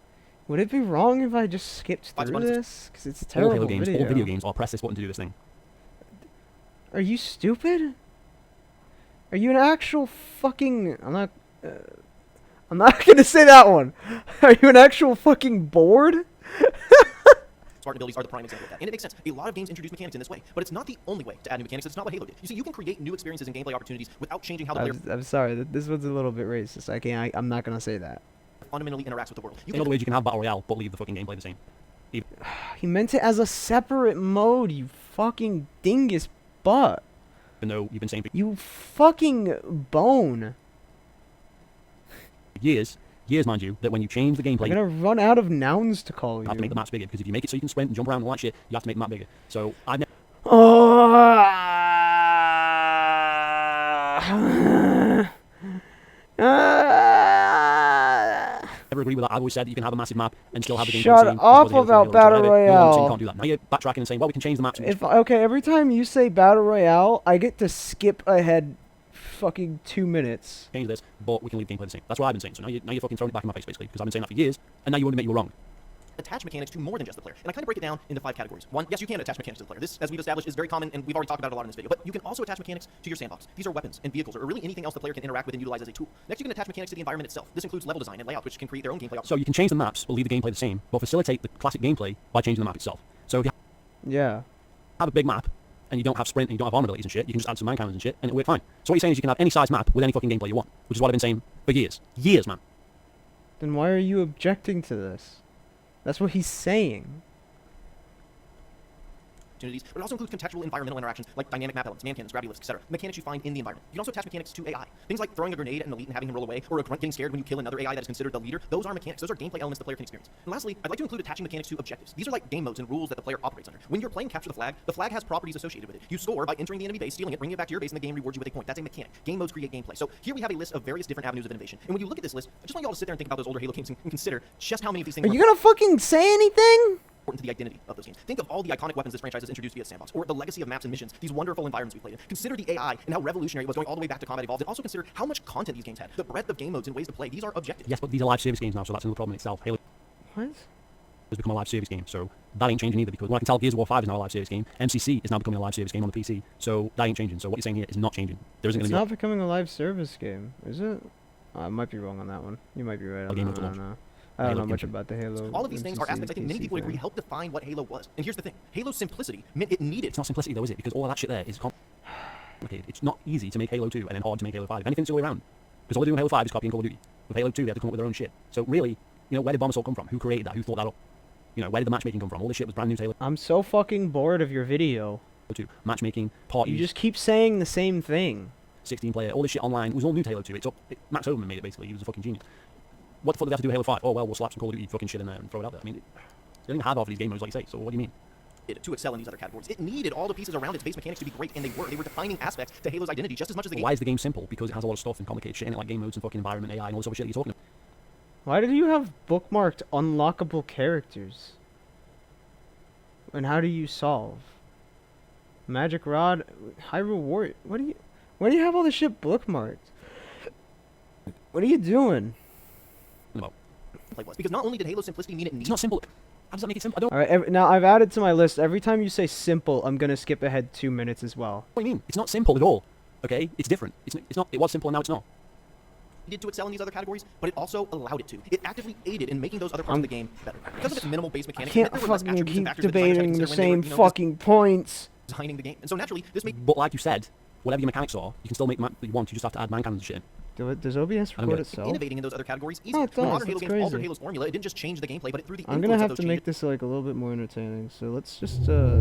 Would it be wrong if I just skipped Watch through buttons. this? Because it's a All terrible Halo games, video. all video games are press this button to do this thing. Are you stupid? Are you an actual fucking... I'm not gonna say that one. Are you an actual fucking board? Spartan abilities are the prime example of that. And it makes sense. A lot of games introduce mechanics in this way, but it's not the only way to add new mechanics. It's not what Halo did. You see, you can create new experiences and gameplay opportunities without changing how the player... I'm sorry. This one's a little bit racist. I'm not gonna say that. fundamentally interacts with the world. You In other words, you can have Battle Royale, but leave the fucking gameplay the same. He meant it as a separate mode, you fucking dingus butt. Even though you've been saying for You fucking bone. years, mind you, that when you change the gameplay, I'm gonna run out of nouns to call you you. have to make the maps bigger, because if you make it so you can sprint and jump around and all that shit, you have to make the map bigger. So I've never agreed with that. I've always said that you can have a massive map and still have the gameplay Shut the same. up because about Halo Battle forever. You're the one saying Royale. you can't do that. Now you're backtracking and saying, well, we can change the maps. Okay, every time you say Battle Royale, I get to skip ahead fucking 2 minutes. Change this, but we can leave the gameplay the same. That's what I've been saying. So now you're fucking throwing it back in my face, basically, because I've been saying that for years, and now you admit you were wrong. attach mechanics to more than just the player. And I kind of break it down into 5 categories. 1, yes, you can attach mechanics to the player. This, as we've established, is very common, and we've already talked about it a lot in this video. But you can also attach mechanics to your sandbox. These are weapons and vehicles, or really anything else the player can interact with and utilize as a tool. Next, you can attach mechanics to the environment itself. This includes level design and layout, which can create their own gameplay. So you can change the maps, but leave the gameplay the same, but facilitate the classic gameplay by changing the map itself. So if you Yeah. have a big map, and you don't have sprint and you don't have armor abilities and shit, you can just add some man cannons and shit, and it'll work fine. So what you're saying is you can have any size map with any fucking gameplay you want, which is what I've been saying for years. Years, man. Then why are you objecting to this? That's what he's saying. But it also includes contextual environmental interactions like dynamic map elements, man cannons, gravity lifts, etc. Mechanics you find in the environment. You can also attach mechanics to AI. Things like throwing a grenade at an elite and having him roll away, or a grunt getting scared when you kill another AI that is considered the leader. Those are mechanics. Those are gameplay elements the player can experience. And lastly, I'd like to include attaching mechanics to objectives. These are like game modes and rules that the player operates under. When you're playing Capture the flag has properties associated with it. You score by entering the enemy base, stealing it, bringing it back to your base, and the game rewards you with a point. That's a mechanic. Game modes create gameplay. So here we have a list of various different avenues of innovation. And when you look at this list, I just want you all to sit there and think about those older Halo games and consider just how many of these things Are you gonna fucking say anything? important to the identity of those games. Think of all the iconic weapons this franchise has introduced via Sandbox, or the legacy of maps and missions, these wonderful environments we played in. Consider the AI and how revolutionary it was going all the way back to Combat Evolved, and also consider how much content these games had, the breadth of game modes and ways to play. These are objectives. Yes, but these are live service games now, so that's another problem in itself. Halo What? has become a live service game, so that ain't changing either, because when I can tell Gears of War 5 is now a live service game, MCC is now becoming a live service game on the PC, so that ain't changing. So what you're saying here is not changing. There isn't It's going not to be becoming a live service game, is it? I might be wrong on that one. You might be right on game that of one. I launch. don't know. I don't Halo know much game. about the Halo. All of these things are aspects I think many PC people would agree thing. help define what Halo was. And here's the thing. Halo's simplicity meant it needed. It's not simplicity though, is it? Because all of that shit there is complicated. It's not easy to make Halo 2 and then hard to make Halo 5. If anything, it's the other way around. Because all they're doing in Halo 5 is copying Call of Duty. With Halo 2, they have to come up with their own shit. So really, you know, where did Bomb Assault come from? Who created that? Who thought that up? You know, where did the matchmaking come from? All this shit was brand new to Halo I'm so fucking bored of your video. 2. Matchmaking, parties, You just keep saying the same thing. 16 player, all this shit online. It was all new to Halo 2. Max Overman made it basically. He was a fucking genius. What the fuck did they have to do with Halo 5? Oh well, we'll slap some Call of Duty fucking shit in there and throw it out there. I mean, they don't even have half of these game modes like you say, so what do you mean? To excel in these other categories. It needed all the pieces around its base mechanics to be great, and they were. They were defining aspects to Halo's identity just as much as the game. Why is the game simple? Because it has a lot of stuff and complicated shit in it, like game modes and fucking environment, AI, and all this other shit that you're talking about. Why did you have bookmarked unlockable characters? And how do you solve? Magic Rod, Hyrule Warrior. Why do you have all this shit bookmarked? What are you doing? About. Play was. Because not only did Halo's simplicity mean it It's needed not simple. How does that make it simple? I don't. All right, now I've added to my list. Every time you say simple, I'm gonna skip ahead 2 minutes as well. What do you mean? It's not simple at all. Okay, it's different. It's not. It was simple and now it's not. to excel in these other categories, but it also allowed it to. It actively aided in making those other parts of the game better. Because of its minimal base I mechanics, can't there were less fucking attributes and keep factors that designers had to debating the consider when they same were, fucking points. designing the game. And so naturally, this made But like you said, whatever your mechanics are, you can still make the map that you want. You just have to add man cannons and shit in. Does OBS I don't record get it. itself? innovating in those other categories Oh, easier. it When does. modern Halo That's games altered crazy. Halo's formula, it didn't just change the gameplay, but it threw the I'm gonna influence of have those to make changes. this like a little bit more entertaining. So let's just do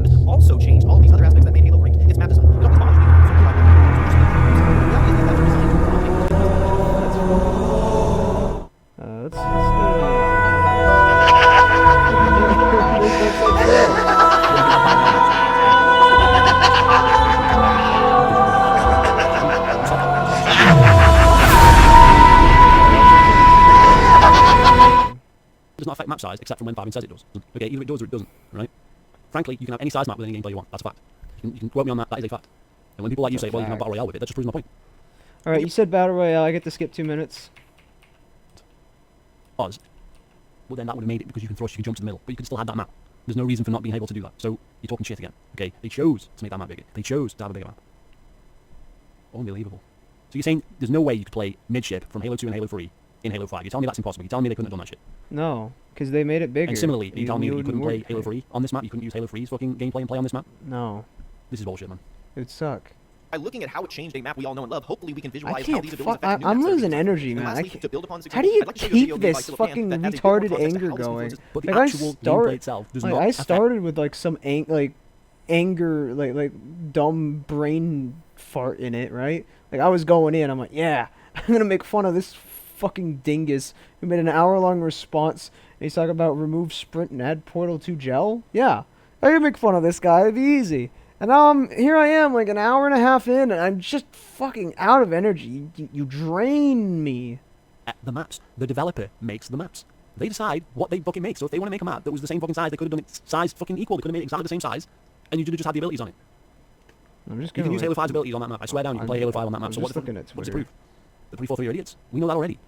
this. Also changed all these other aspects that made Halo great. Its map design. It always bothers me when people talk about it. The reality is that that's designed Let's Does not affect map size except from when Favyn says it does. Okay, either it does or it doesn't, right? Frankly, you can have any size map with any gameplay you want. That's a fact. You can quote me on that. That is a fact. And when people like you say, well, you can have Battle Royale with it, that just proves my point. All right, you said Battle Royale. I get to skip 2 minutes. Us. Well, then that would have made it because you can jump to the middle, but you can still have that map. There's no reason for not being able to do that. So you're talking shit again. Okay, they chose to make that map bigger. They chose to have a bigger map. Unbelievable. So you're saying there's no way you could play midship from Halo 2 and Halo 3 in Halo 5. You're telling me that's impossible. You're telling me they couldn't have done that shit. No, because they made it bigger. And similarly, you telling me you couldn't play wouldn't Halo work. 3 on this map? You couldn't use Halo 3's fucking gameplay and play on this map? No, This is bullshit, man. it'd suck. By looking at how it changed a map we all know and love, hopefully we can I visualize how can't these abilities fuck. affect new I'm maps that are losing being energy, and man. I lastly, can't. to build upon this How do you I'd like to show you a keep video made by this Philip Ham fucking that adds a bit more retarded context to anger how this going? influences- But the Like I actual gameplay start, itself does like not I affect- started with like some anger, like dumb brain fart in it, right? Like I was going in, I'm like, yeah, I'm gonna make fun of this fucking dingus who made an hour-long response. And he's talking about remove sprint and add portal to gel. Yeah, I can make fun of this guy. It'd be easy. And now here I am, like an hour and a half in, and I'm just fucking out of energy. You drain me. The maps. The developer makes the maps. They decide what they fucking make. So if they want to make a map that was the same fucking size, they could have done it size fucking equal. They could have made it exactly the same size, and you could have just had the abilities on it. I'm just You gonna can use like, Halo 5's abilities on that map. I swear down, you can play Halo 5 on that map. I'm So just what looking at what's it Twitter. prove? The 343 are idiots. We know that already.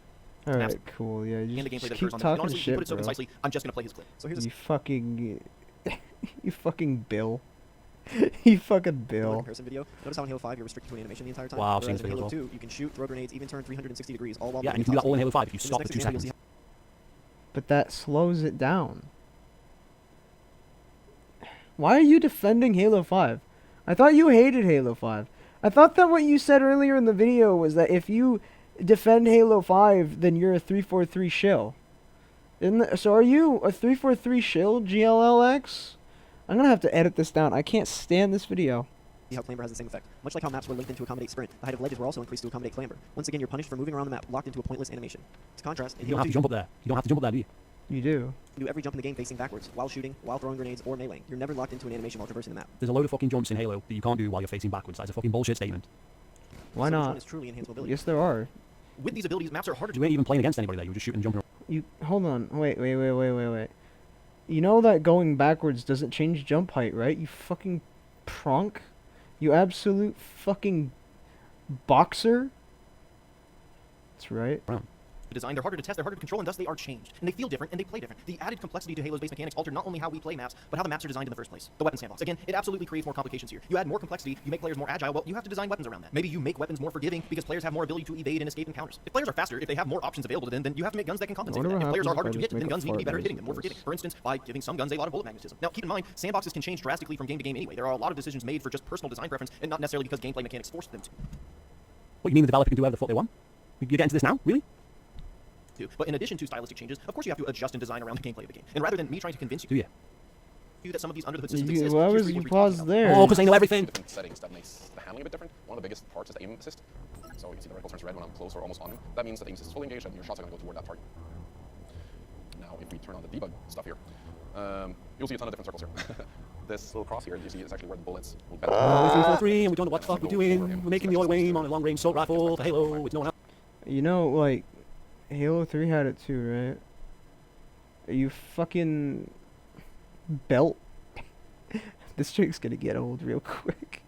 All right, cool. Yeah, and the just gameplay that keep occurs on that. And talking honestly, you shit, put it so bro. concisely, I'm just gonna play his clip. So here's You fucking, you fucking Bill. You fucking a Bill. comparison video. Notice how in Halo 5 you're restricted to an animation the entire time. Wow, I've seen Whereas this in video Halo as 2 you can shoot, throw grenades, even turn 360 degrees, all while Yeah, and moving you can do that all in top Halo 5 if you speed. In stop this for 2 next example, seconds. you'll see But that slows it down. Why are you defending Halo 5? I thought you hated Halo 5. I thought that what you said earlier in the video was that if you defend Halo 5, then you're a 343 shill. So are you a 343 shill, GLLX? I'm gonna have to edit this down. I can't stand this video. how clamber has the same effect. Much like how maps were lengthened to accommodate sprint, the height of ledges were also increased to accommodate clamber. Once again, you're punished for moving around the map, locked into a pointless animation. To contrast, in You don't Halo have 2, to jump up there. You don't have to jump up there, do you? You do. you can do every jump in the game facing backwards, while shooting, while throwing grenades, or meleeing. You're never locked into an animation while traversing the map. There's a load of fucking jumps in Halo that you can't do while you're facing backwards. That's a fucking bullshit statement. Why So which one not? is truly enhanced mobility? Yes, there are. With these abilities, maps are harder to You weren't even playing against anybody there. You were just shooting and jumping around. You hold on. Wait. You know that going backwards doesn't change jump height, right? You fucking pronk. You absolute fucking boxer. That's right. design, they're harder to test, they're harder to control, and thus they are changed. And they feel different, and they play different. The added complexity to Halo's base mechanics alter not only how we play maps, but how the maps are designed in the first place. The weapon sandbox. Again, it absolutely creates more complications here. You add more complexity, you make players more agile, well, you have to design weapons around that. Maybe you make weapons more forgiving because players have more ability to evade and escape encounters. If players are faster, if they have more options available to them, then you have to make guns that can compensate for that. If players are harder to hit, then guns need to be better at hitting them, more forgiving. For instance, by giving some guns a lot of bullet magnetism. Now, keep in mind, sandboxes can change drastically from game to game anyway. There are a lot of decisions made for just personal design preference, and not necessarily because gameplay mechanics force them to. What, you mean the developer can do whatever the fuck they want? You get into this now? Really? But in addition to stylistic changes, of course you have to adjust and design around the gameplay of the game. And rather than me trying to convince Do you? you that some of these under the hood systems exist, Why here's was three you things we talked paused about. there? Oh, because they know everything. Different settings that makes the handling a bit different. One of the biggest parts is the aim assist. So you can see the reticle turns red when I'm close or almost on him. That means that the aim assist is fully engaged and your shots are going to go toward that target. Now, if we turn on the debug stuff here, you'll see a ton of different circles here. This little cross here, you see, is actually where the bullets will bend. We're 343 and we don't know what the fuck we're doing. We're making the auto aim on a long-range assault rifle for Halo with no one else. You know, like, Halo 3 had it too, right? You fucking belt. This trick's gonna get old real quick.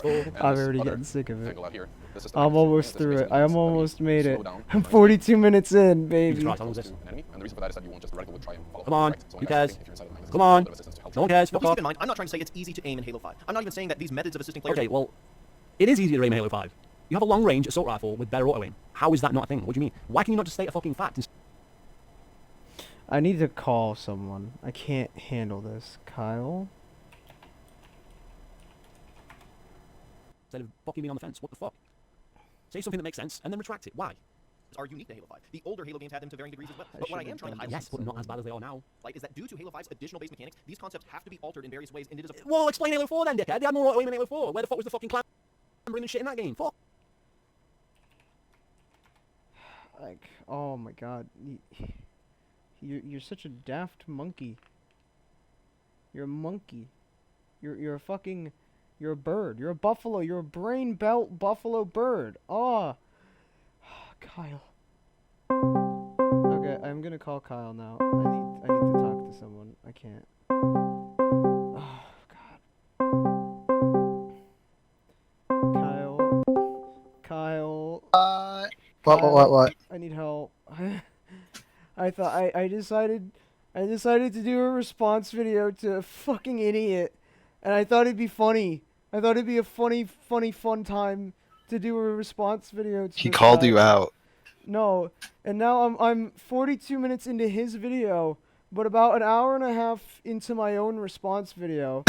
I'm already getting sick of it. Angle out here, this is I'm almost this through it. basically I'm means that we almost made slow it. down I'm when 42 minutes in, baby. Try. close to an enemy, and the reason for that is that you want just the reticle would try and follow. Come on, right? So when who you're cares? actually if you're inside of the magazine, Come on. a little bit of assistance to help No one you. cares. Now, Fuck please off. keep in mind, I'm not trying to say it's easy to aim in Halo 5. I'm not even saying that these methods of assisting players... Okay, well, it is easier to aim in Halo 5. You have a long-range assault rifle with better auto aim. How is that not a thing? What do you mean? Why can you not just state a fucking fact I need to call someone. I can't handle this. Kyle? instead of fucking being on the fence? What the fuck? Say something that makes sense and then retract it. Why? are unique to Halo 5. The older Halo games had them to varying degrees as well. But what I am trying to highlight Yes, but not as bad as they are now. is that due to Halo 5's additional base mechanics, these concepts have to be altered in various ways, and it is a... Well, explain Halo 4 then, dickhead. They had more auto aim in Halo 4. Where the fuck was the fucking clambering and shit in that game? Fuck. Like, oh my god. You're such a daft monkey. You're a monkey. You're a fucking... You're a bird. You're a buffalo. You're a brain belt buffalo bird. Oh. Kyle. Okay, I'm gonna call Kyle now. I need to talk to someone. I can't. Oh god. Kyle. What? I need help. I decided to do a response video to a fucking idiot, and I thought it'd be funny. I thought it'd be a fun time to do a response video to He this called guy. you out. No, and now I'm 42 minutes into his video, but about an hour and a half into my own response video.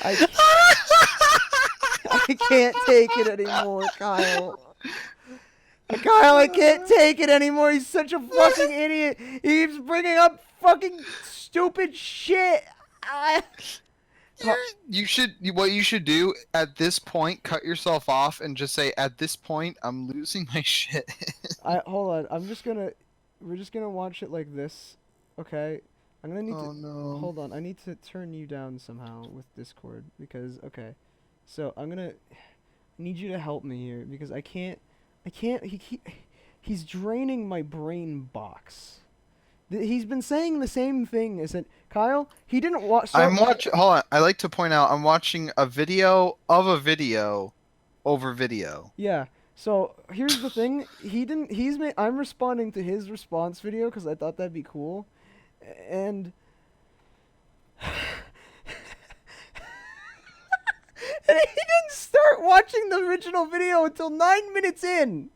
I can't take it anymore, Kyle. Kyle, I can't take it anymore. He's such a fucking idiot. He keeps bringing up fucking stupid shit. What you should do at this point, cut yourself off and just say, at this point, I'm losing my shit. Hold on. We're just gonna watch it like this, okay? I'm gonna need to. No. Hold on. I need to turn you down somehow with Discord because okay. So I need you to help me here because I can't. He's draining my brain box. He's been saying the same thing. Is it Kyle? He didn't watch. I'm watching. Hold on. I like to point out I'm watching a video of a video over video. Yeah. So here's the thing. I'm responding to his response video because I thought that'd be cool, and. And he didn't start watching the original video until 9 minutes in.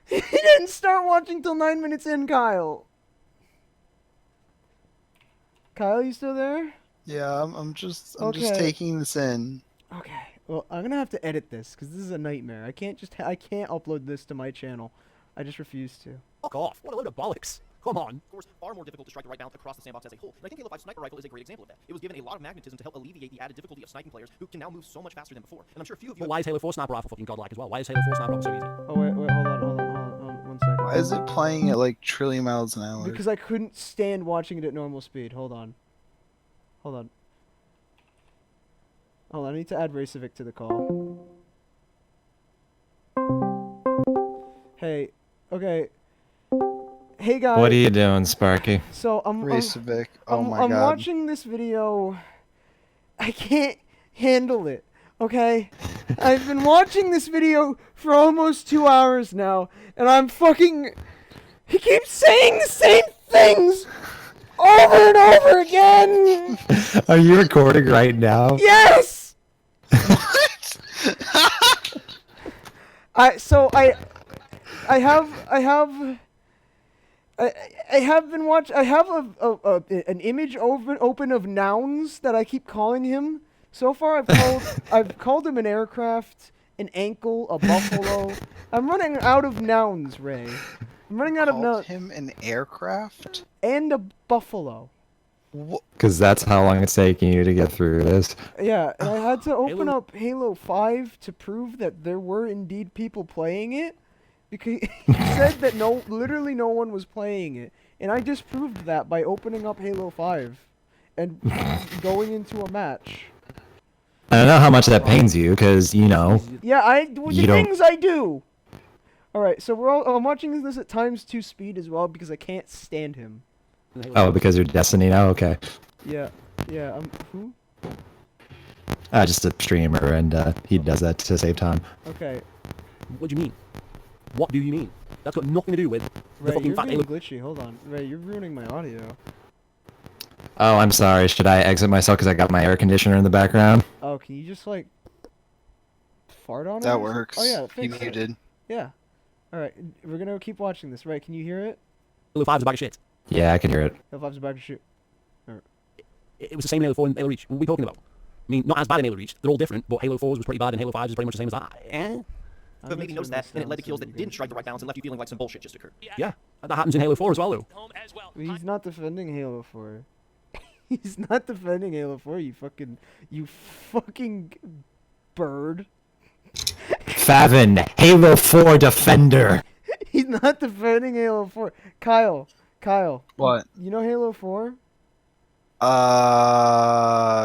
He didn't start watching till 9 minutes in, Kyle. Kyle, you still there? Yeah, I'm just Okay. taking this in. Okay. Well, I'm gonna have to edit this because this is a nightmare. I can't upload this to my channel. I just refuse to. Fuck off. What a load of bollocks. Come on. Of course, far more difficult to strike the right balance across the sandbox as a whole. And I think Halo 5 Sniper Rifle is a great example of that. It was given a lot of magnetism to help alleviate the added difficulty of sniping players who can now move so much faster than before. And I'm sure a few of you... But why is Halo 4 Sniper Rifle fucking godlike as well? Why is Halo 4 Sniper Rifle so easy? Oh wait, hold on, 1 second. Why is it playing at like trillion miles an hour? Because I couldn't stand watching it at normal speed. Hold on. I need to add Racevic to the call. Hey, okay. Hey guys. What are you doing, Sparky? So I'm Racevic. Oh my I'm god. watching this video. I can't handle it. Okay? I've been watching this video for almost 2 hours now, and I'm fucking... He keeps saying the same things over and over again! Are you recording right now? Yes! I have an image open of nouns that I keep calling him. So far I've called him an aircraft, an ankle, a buffalo. I'm running out of nouns, Ray. I'm running out of nouns. Him an aircraft? And a buffalo. Because that's how long it's taking you to get through this. Yeah, and I had to open up Halo 5 to prove that there were indeed people playing it. Because he said that literally no one was playing it. And I disproved that by opening up Halo 5 and going into a match. I don't know how much that pains you, because, you know... Yeah, things I do! Alright, so I'm watching this at ×2 speed as well because I can't stand him. Oh, because you're Destiny now? Okay. Yeah, who? Just a streamer, and he does that to save time. Okay. What do you mean? What do you mean? That's got nothing to do with the fucking fact... You're being glitchy, hold on. Ray, you're ruining my audio. Oh, I'm sorry. Should I exit myself because I got my air conditioner in the background? Oh, can you just, like, fart on it? That works. Oh, yeah, He muted. Yeah. Alright, we're gonna keep watching this. Right, can you hear it? Halo 5's a bag of shit. Yeah, I can hear it. Halo 5's about to shoot. It was the same in Halo 4 and Halo Reach. What are we talking about? I mean, not as bad in Halo Reach. They're all different, but Halo 4's was pretty bad and Halo 5's is pretty much the same as that. But maybe notice that, and it led to kills that didn't strike the right balance and left you feeling like some bullshit just occurred. Yeah, that happens in Halo 4 as well, though. He's not defending Halo 4. He's not defending Halo 4, you fucking bird. Favyn, Halo 4 Defender. He's not defending Halo 4. Kyle. What? You know Halo 4?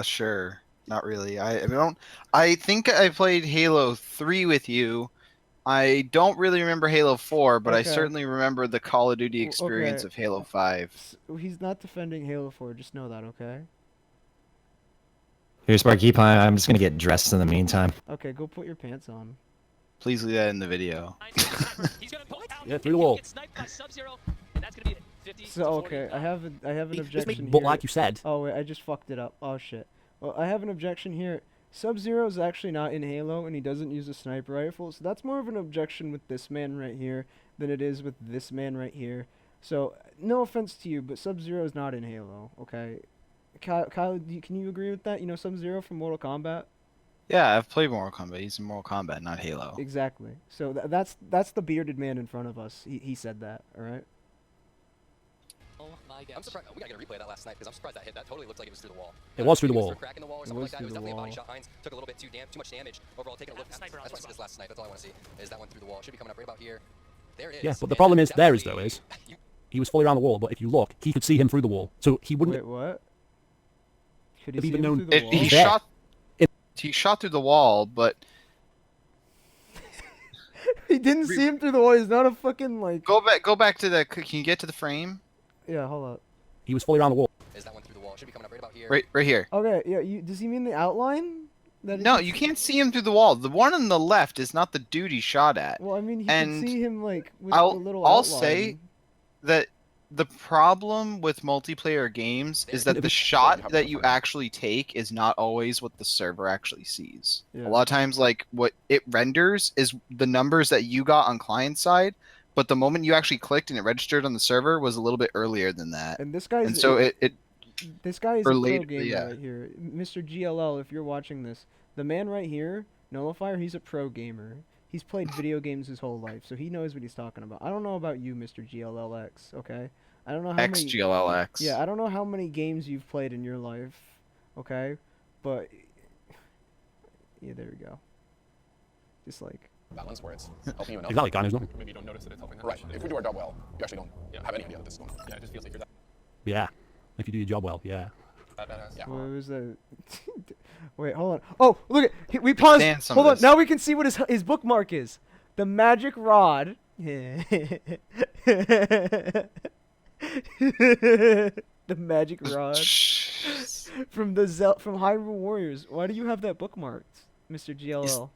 Sure. Not really. I think I played Halo 3 with you. I don't really remember Halo 4, but I certainly remember the Call of Duty experience of Halo 5. He's not defending Halo 4, just know that, okay? Here, Sparky, I'm just gonna get dressed in the meantime. Okay, go put your pants on. Please leave that in the video. Yeah, through the wall. So, okay, I have an objection here. But like you said... Oh, wait, I just fucked it up. Oh, shit. Well, I have an objection here. Sub-Zero is actually not in Halo, and he doesn't use a sniper rifle, so that's more of an objection with this man right here than it is with this man right here. So, no offense to you, but Sub-Zero is not in Halo, okay? Kyle, can you agree with that? You know Sub-Zero from Mortal Kombat? Yeah, I've played Mortal Kombat. He's in Mortal Kombat, not Halo. Exactly. So that's the bearded man in front of us. He said that. All right. Oh my god. I'm surprised. We gotta get a replay of that last night because I'm surprised that hit. That totally looked like it was through the wall. It was through the wall. It was through a crack in the wall or something like that. It was definitely a body shot. Hines took a little bit too much damage. Overall, taking a look. That's why I see this last snipe. That's all I want to see. Is that one through the wall? Should be coming up right about here. There it is. Yeah, but the problem is he was fully around the wall. But if you look, he could see him through the wall, so he wouldn't. Wait, what? Could he have see even him known through the wall? He shot through the wall, but he didn't see him through the wall. He's not a fucking like. Go back to the. Can you get to the frame? Yeah, hold up. He was fully around the wall. Is that one through the wall? Should be coming up right about here. Right here. Okay, yeah. Does he mean the outline? No, you can't see him through the wall. The one on the left is not the dude he shot at. Well, I mean, he and can see him like with the little I'll outline. say that the problem with multiplayer games is that the shot that you actually take is not always what the server actually sees. Yeah. A lot of times, like, what it renders is the numbers that you got on client side, but the moment you actually clicked and it registered on the server was a little bit earlier than that. And this guy's this guy is a pro gamer right here, Mr. Xgllx. If you're watching this, the man right here, Nullifier, he's a pro gamer. He's played video games his whole life, so he knows what he's talking about. I don't know about you, Mr. Xgllx, okay? I don't know how Xgllx. Yeah, I don't know how many games you've played in your life, okay? But yeah, there we go. Just like balance where it's helping you enough. Exactly, kind of nothing. Maybe you don't notice that it's helping. Right. If we do our job well, you actually don't have any idea that this is going on. Yeah, it just feels like you're that. Yeah, if you do your job well, yeah. Yeah. What was that? Wait, hold on. Oh, look at we paused. Hold on. Now we can see what his bookmark is. The magic rod. The magic rod from from Hyrule Warriors. Why do you have that bookmarked, Mr. Xgllx?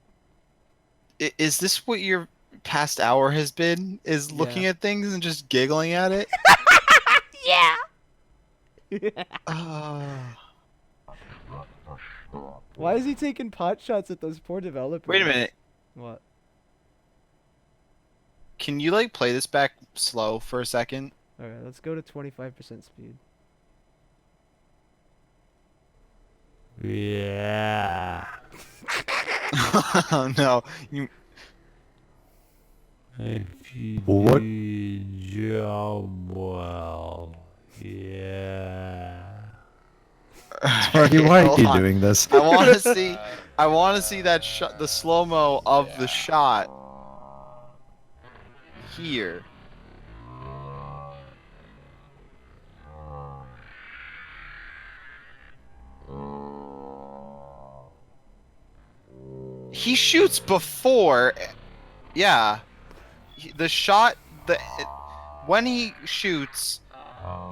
Is this what your past hour has been? Is looking at things and just giggling at it? Yeah. Why is he taking pot shots at those poor developers? Wait a minute. What? Can you like play this back slow for a second? Alright, let's go to 25% speed. Yeah. Oh no. If you What? do your job well, yeah. Sparky, why are you doing this? I want to see. I want to see that shot, the slow mo of the shot here. He shoots before. Yeah. The shot. When he shoots,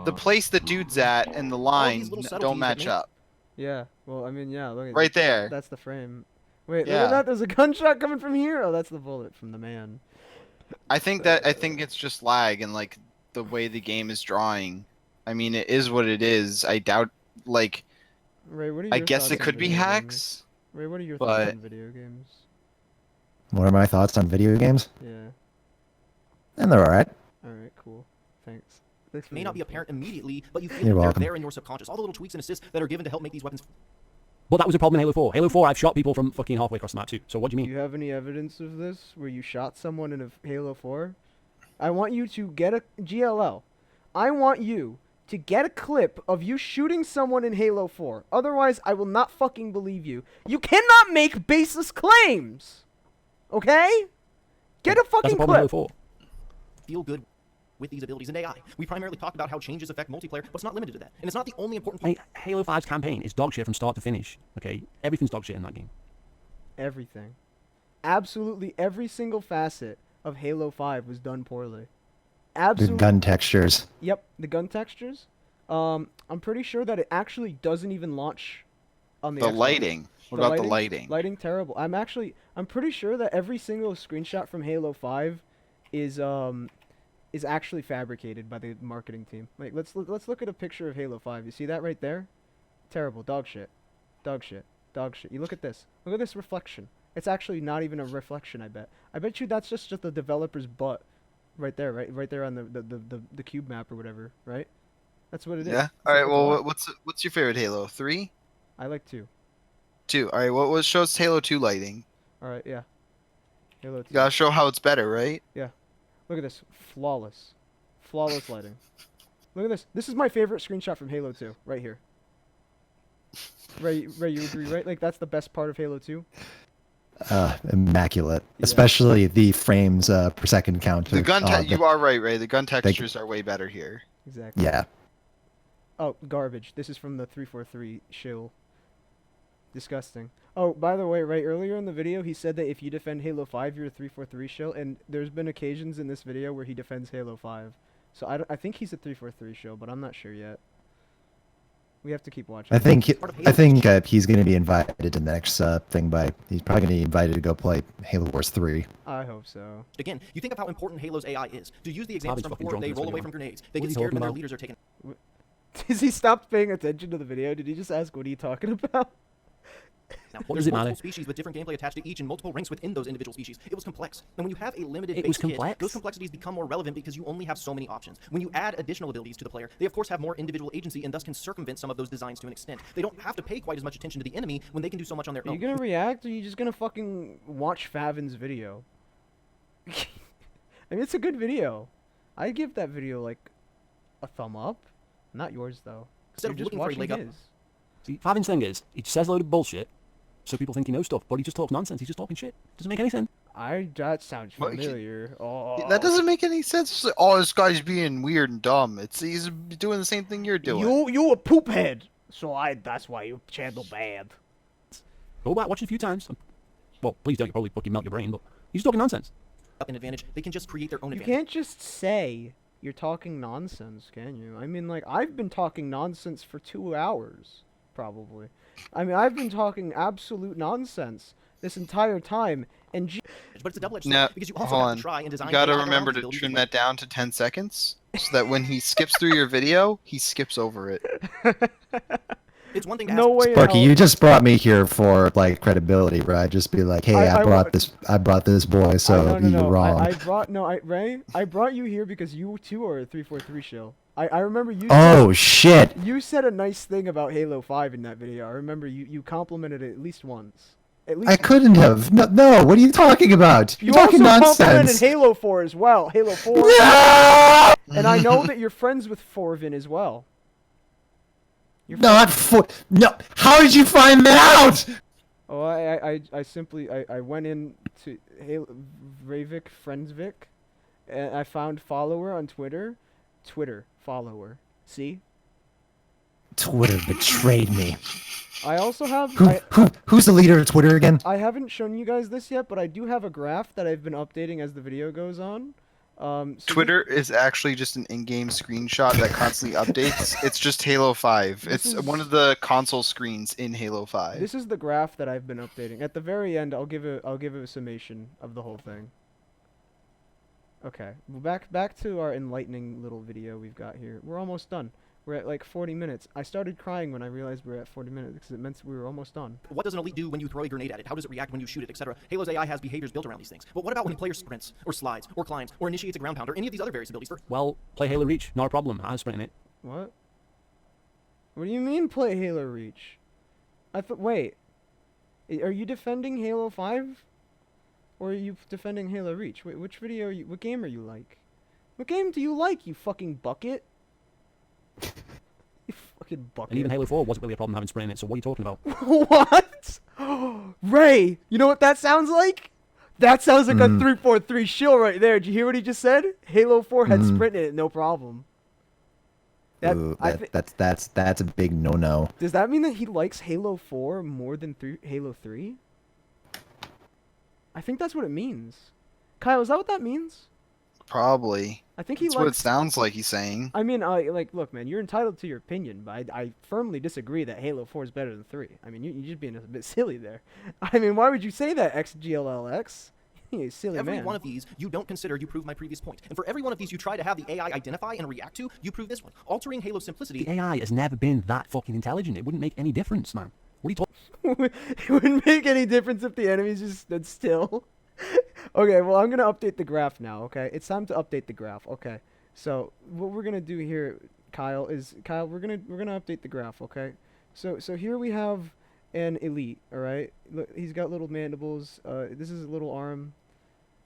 the place the dude's at and the line don't match up. Yeah. Well, I mean, yeah. Look at right there. That's the frame. Wait, yeah. Look at that. There's a gunshot coming from here. Oh, that's the bullet from the man. I think it's just lag and like the way the game is drawing. I mean, it is what it is. I doubt like. Ray, what are your I guess thoughts it on could be video hacks. games? Ray, what are your thoughts on video games? What are my thoughts on video games? Yeah. And they're alright. Alright, cool. Thanks. It may not be apparent immediately, but you feel You're that welcome. they're there in your subconscious. All the little tweaks and assists that are given to help make these weapons. But that was a problem in Halo 4. Halo 4, I've shot people from fucking halfway across the map too. So what do you mean? Do you have any evidence of this where you shot someone in a Halo 4? I want you to get a GLL. I want you to get a clip of you shooting someone in Halo 4. Otherwise, I will not fucking believe you. You cannot make baseless claims. Okay? Get a fucking That's a problem in Halo clip. 4. Feel good with these abilities in AI. We primarily talked about how changes affect multiplayer, but it's not limited to that. And it's not the only important point. Halo 5's campaign is dog shit from start to finish. Okay? Everything's dog shit in that game. Everything. Absolutely every single facet of Halo 5 was done poorly. The Absolutely. gun textures. Yep, the gun textures. I'm pretty sure that it actually doesn't even launch on the The Xbox. lighting. What about the lighting? Lighting terrible. I'm pretty sure that every single screenshot from Halo 5 is actually fabricated by the marketing team. Like let's look at a picture of Halo 5. You see that right there? Terrible. Dog shit. Dog shit. Dog shit. You look at this. Look at this reflection. It's actually not even a reflection, I bet. I bet you that's just the developer's butt. Right there, right there on the cube map or whatever, right? That's what it is. Yeah. All right. Well, what's your favorite Halo? 3? I like 2. 2. All right. What shows Halo 2 lighting? All right, yeah. Halo 2. You gotta show how it's better, right? Yeah. Look at this. Flawless. Flawless lighting. Look at this. This is my favorite screenshot from Halo 2, right here. Ray, you agree, right? Like, that's the best part of Halo 2? Immaculate. Yeah. Especially the frames per second count. The gun you are right, Ray. The gun textures are way better here. Exactly. Yeah. Oh, garbage. This is from the 343 shill. Disgusting. Oh, by the way, right, earlier in the video, he said that if you defend Halo 5, you're a 343 shill, and there's been occasions in this video where he defends Halo 5. So I think he's a 343 shill, but I'm not sure yet. We have to keep watching. I think he's going to be invited to the next thing he's probably going to be invited to go play Halo Wars 3. I hope so. Again, you think of how important Halo's AI is. To use the examples from before, they roll away from grenades. They get scared when their leaders are taken. Has he stopped paying attention to the video? Did he just ask what are you talking about? Now, there's multiple species with different gameplay attached to each and multiple ranks within those individual species. It was complex. And when you have a limited base kit, those complexities become more relevant because you only have so many options. When you add additional abilities to the player, they of course have more individual agency and thus can circumvent some of those designs to an extent. They don't have to pay quite as much attention to the enemy when they can do so much on their own. Are you gonna react, or are you just gonna fucking watch Favyn's video? I mean, it's a good video. I give that video, like, a thumb up. Not yours, though. Instead of looking for a leg up. See, Favyn's thing is, he says a load of bullshit, so people think he knows stuff, but he just talks nonsense. He's just talking shit. Doesn't make any sense. That sounds familiar. Oh. That doesn't make any sense. Oh, this guy's being weird and dumb. He's doing the same thing you're doing. You a poop head. So that's why you channel bad. Go back, watch it a few times. Well, please don't. You probably fucking melt your brain, but he's talking nonsense. An advantage. They can just create their own advantage. You can't just say you're talking nonsense, can you? I mean, like, I've been talking nonsense for 2 hours, probably. I mean, I've been talking absolute nonsense this entire time, and but it's a double-edged sword because you also have to try and design. You gotta remember to trim that down to 10 seconds, so that when he skips through your video, he skips over it. It's one thing to ask. Sparky, you just brought me here for like credibility, right? Just be like, hey, I brought this boy, so you're wrong. Ray, I brought you here because you too are a 343 shill. I remember you. Oh shit! You said a nice thing about Halo 5 in that video. I remember you complimented it at least once. I couldn't have. No, what are you talking about? You're talking nonsense. You also complimented Halo 4 as well. Halo 4. No! And I know that you're friends with Favyn as well. Not for no. How did you find that out? Oh, I simply went in to Ravik Friendsvik, and I found follower on Twitter. Twitter follower. See? Twitter betrayed me. I also have. Who's the leader of Twitter again? I haven't shown you guys this yet, but I do have a graph that I've been updating as the video goes on. So Twitter is actually just an in-game screenshot that constantly updates. It's just Halo 5. It's one of the console screens in Halo 5. This is the graph that I've been updating. At the very end, I'll give a summation of the whole thing. Okay, well, back to our enlightening little video we've got here. We're almost done. We're at like 40 minutes. I started crying when I realized we were at 40 minutes because it meant we were almost done. What does an elite do when you throw a grenade at it? How does it react when you shoot it, etc.? Halo's AI has behaviors built around these things. But what about when a player sprints, or slides, or climbs, or initiates a ground pound, or any of these other various abilities? Well, play Halo Reach, not a problem. I was sprinting it. What? What do you mean play Halo Reach? Wait. Are you defending Halo 5? Or are you defending Halo Reach? Wait, which video are you? What game are you like? What game do you like, you fucking bucket? You fucking bucket. And even Halo 4 wasn't really a problem having sprinting it, so what are you talking about? What? Ray, you know what that sounds like? That sounds like a 343 shill right there. Did you hear what he just said? Halo 4 had sprint in it, no problem. That's a big no-no. Does that mean that he likes Halo 4 more than Halo 3? I think that's what it means. Kyle, is that what that means? Probably. I think That's what it sounds like he's saying. I mean, look, man, you're entitled to your opinion, but I firmly disagree that Halo 4 is better than 3. I mean, you're just being a bit silly there. I mean, why would you say that, Xgllx? You silly man. Every one of these you don't consider, you prove my previous point. And for every one of these you try to have the AI identify and react to, you prove this one. Altering Halo's simplicity. The AI has never been that fucking intelligent. It wouldn't make any difference, man. What are you talking? It wouldn't make any difference if the enemies just stood still. Okay, well, I'm going to update the graph now, okay? It's time to update the graph, okay? So what we're gonna do here, Kyle, we're gonna update the graph, okay? So here we have an elite, all right. Look, he's got little mandibles. This is a little arm.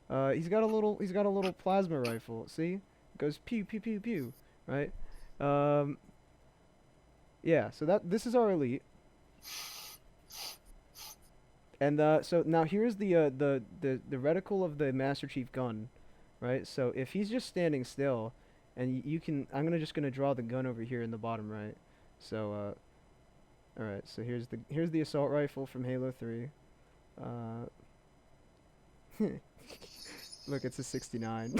He's got a little plasma rifle. See, it goes pew pew pew pew, right? Yeah. So this is our elite. And so now here's the reticle of the Master Chief gun, right? So if he's just standing still, and you can, I'm just gonna draw the gun over here in the bottom right. So all right. So here's the assault rifle from Halo 3. Look, it's a 69.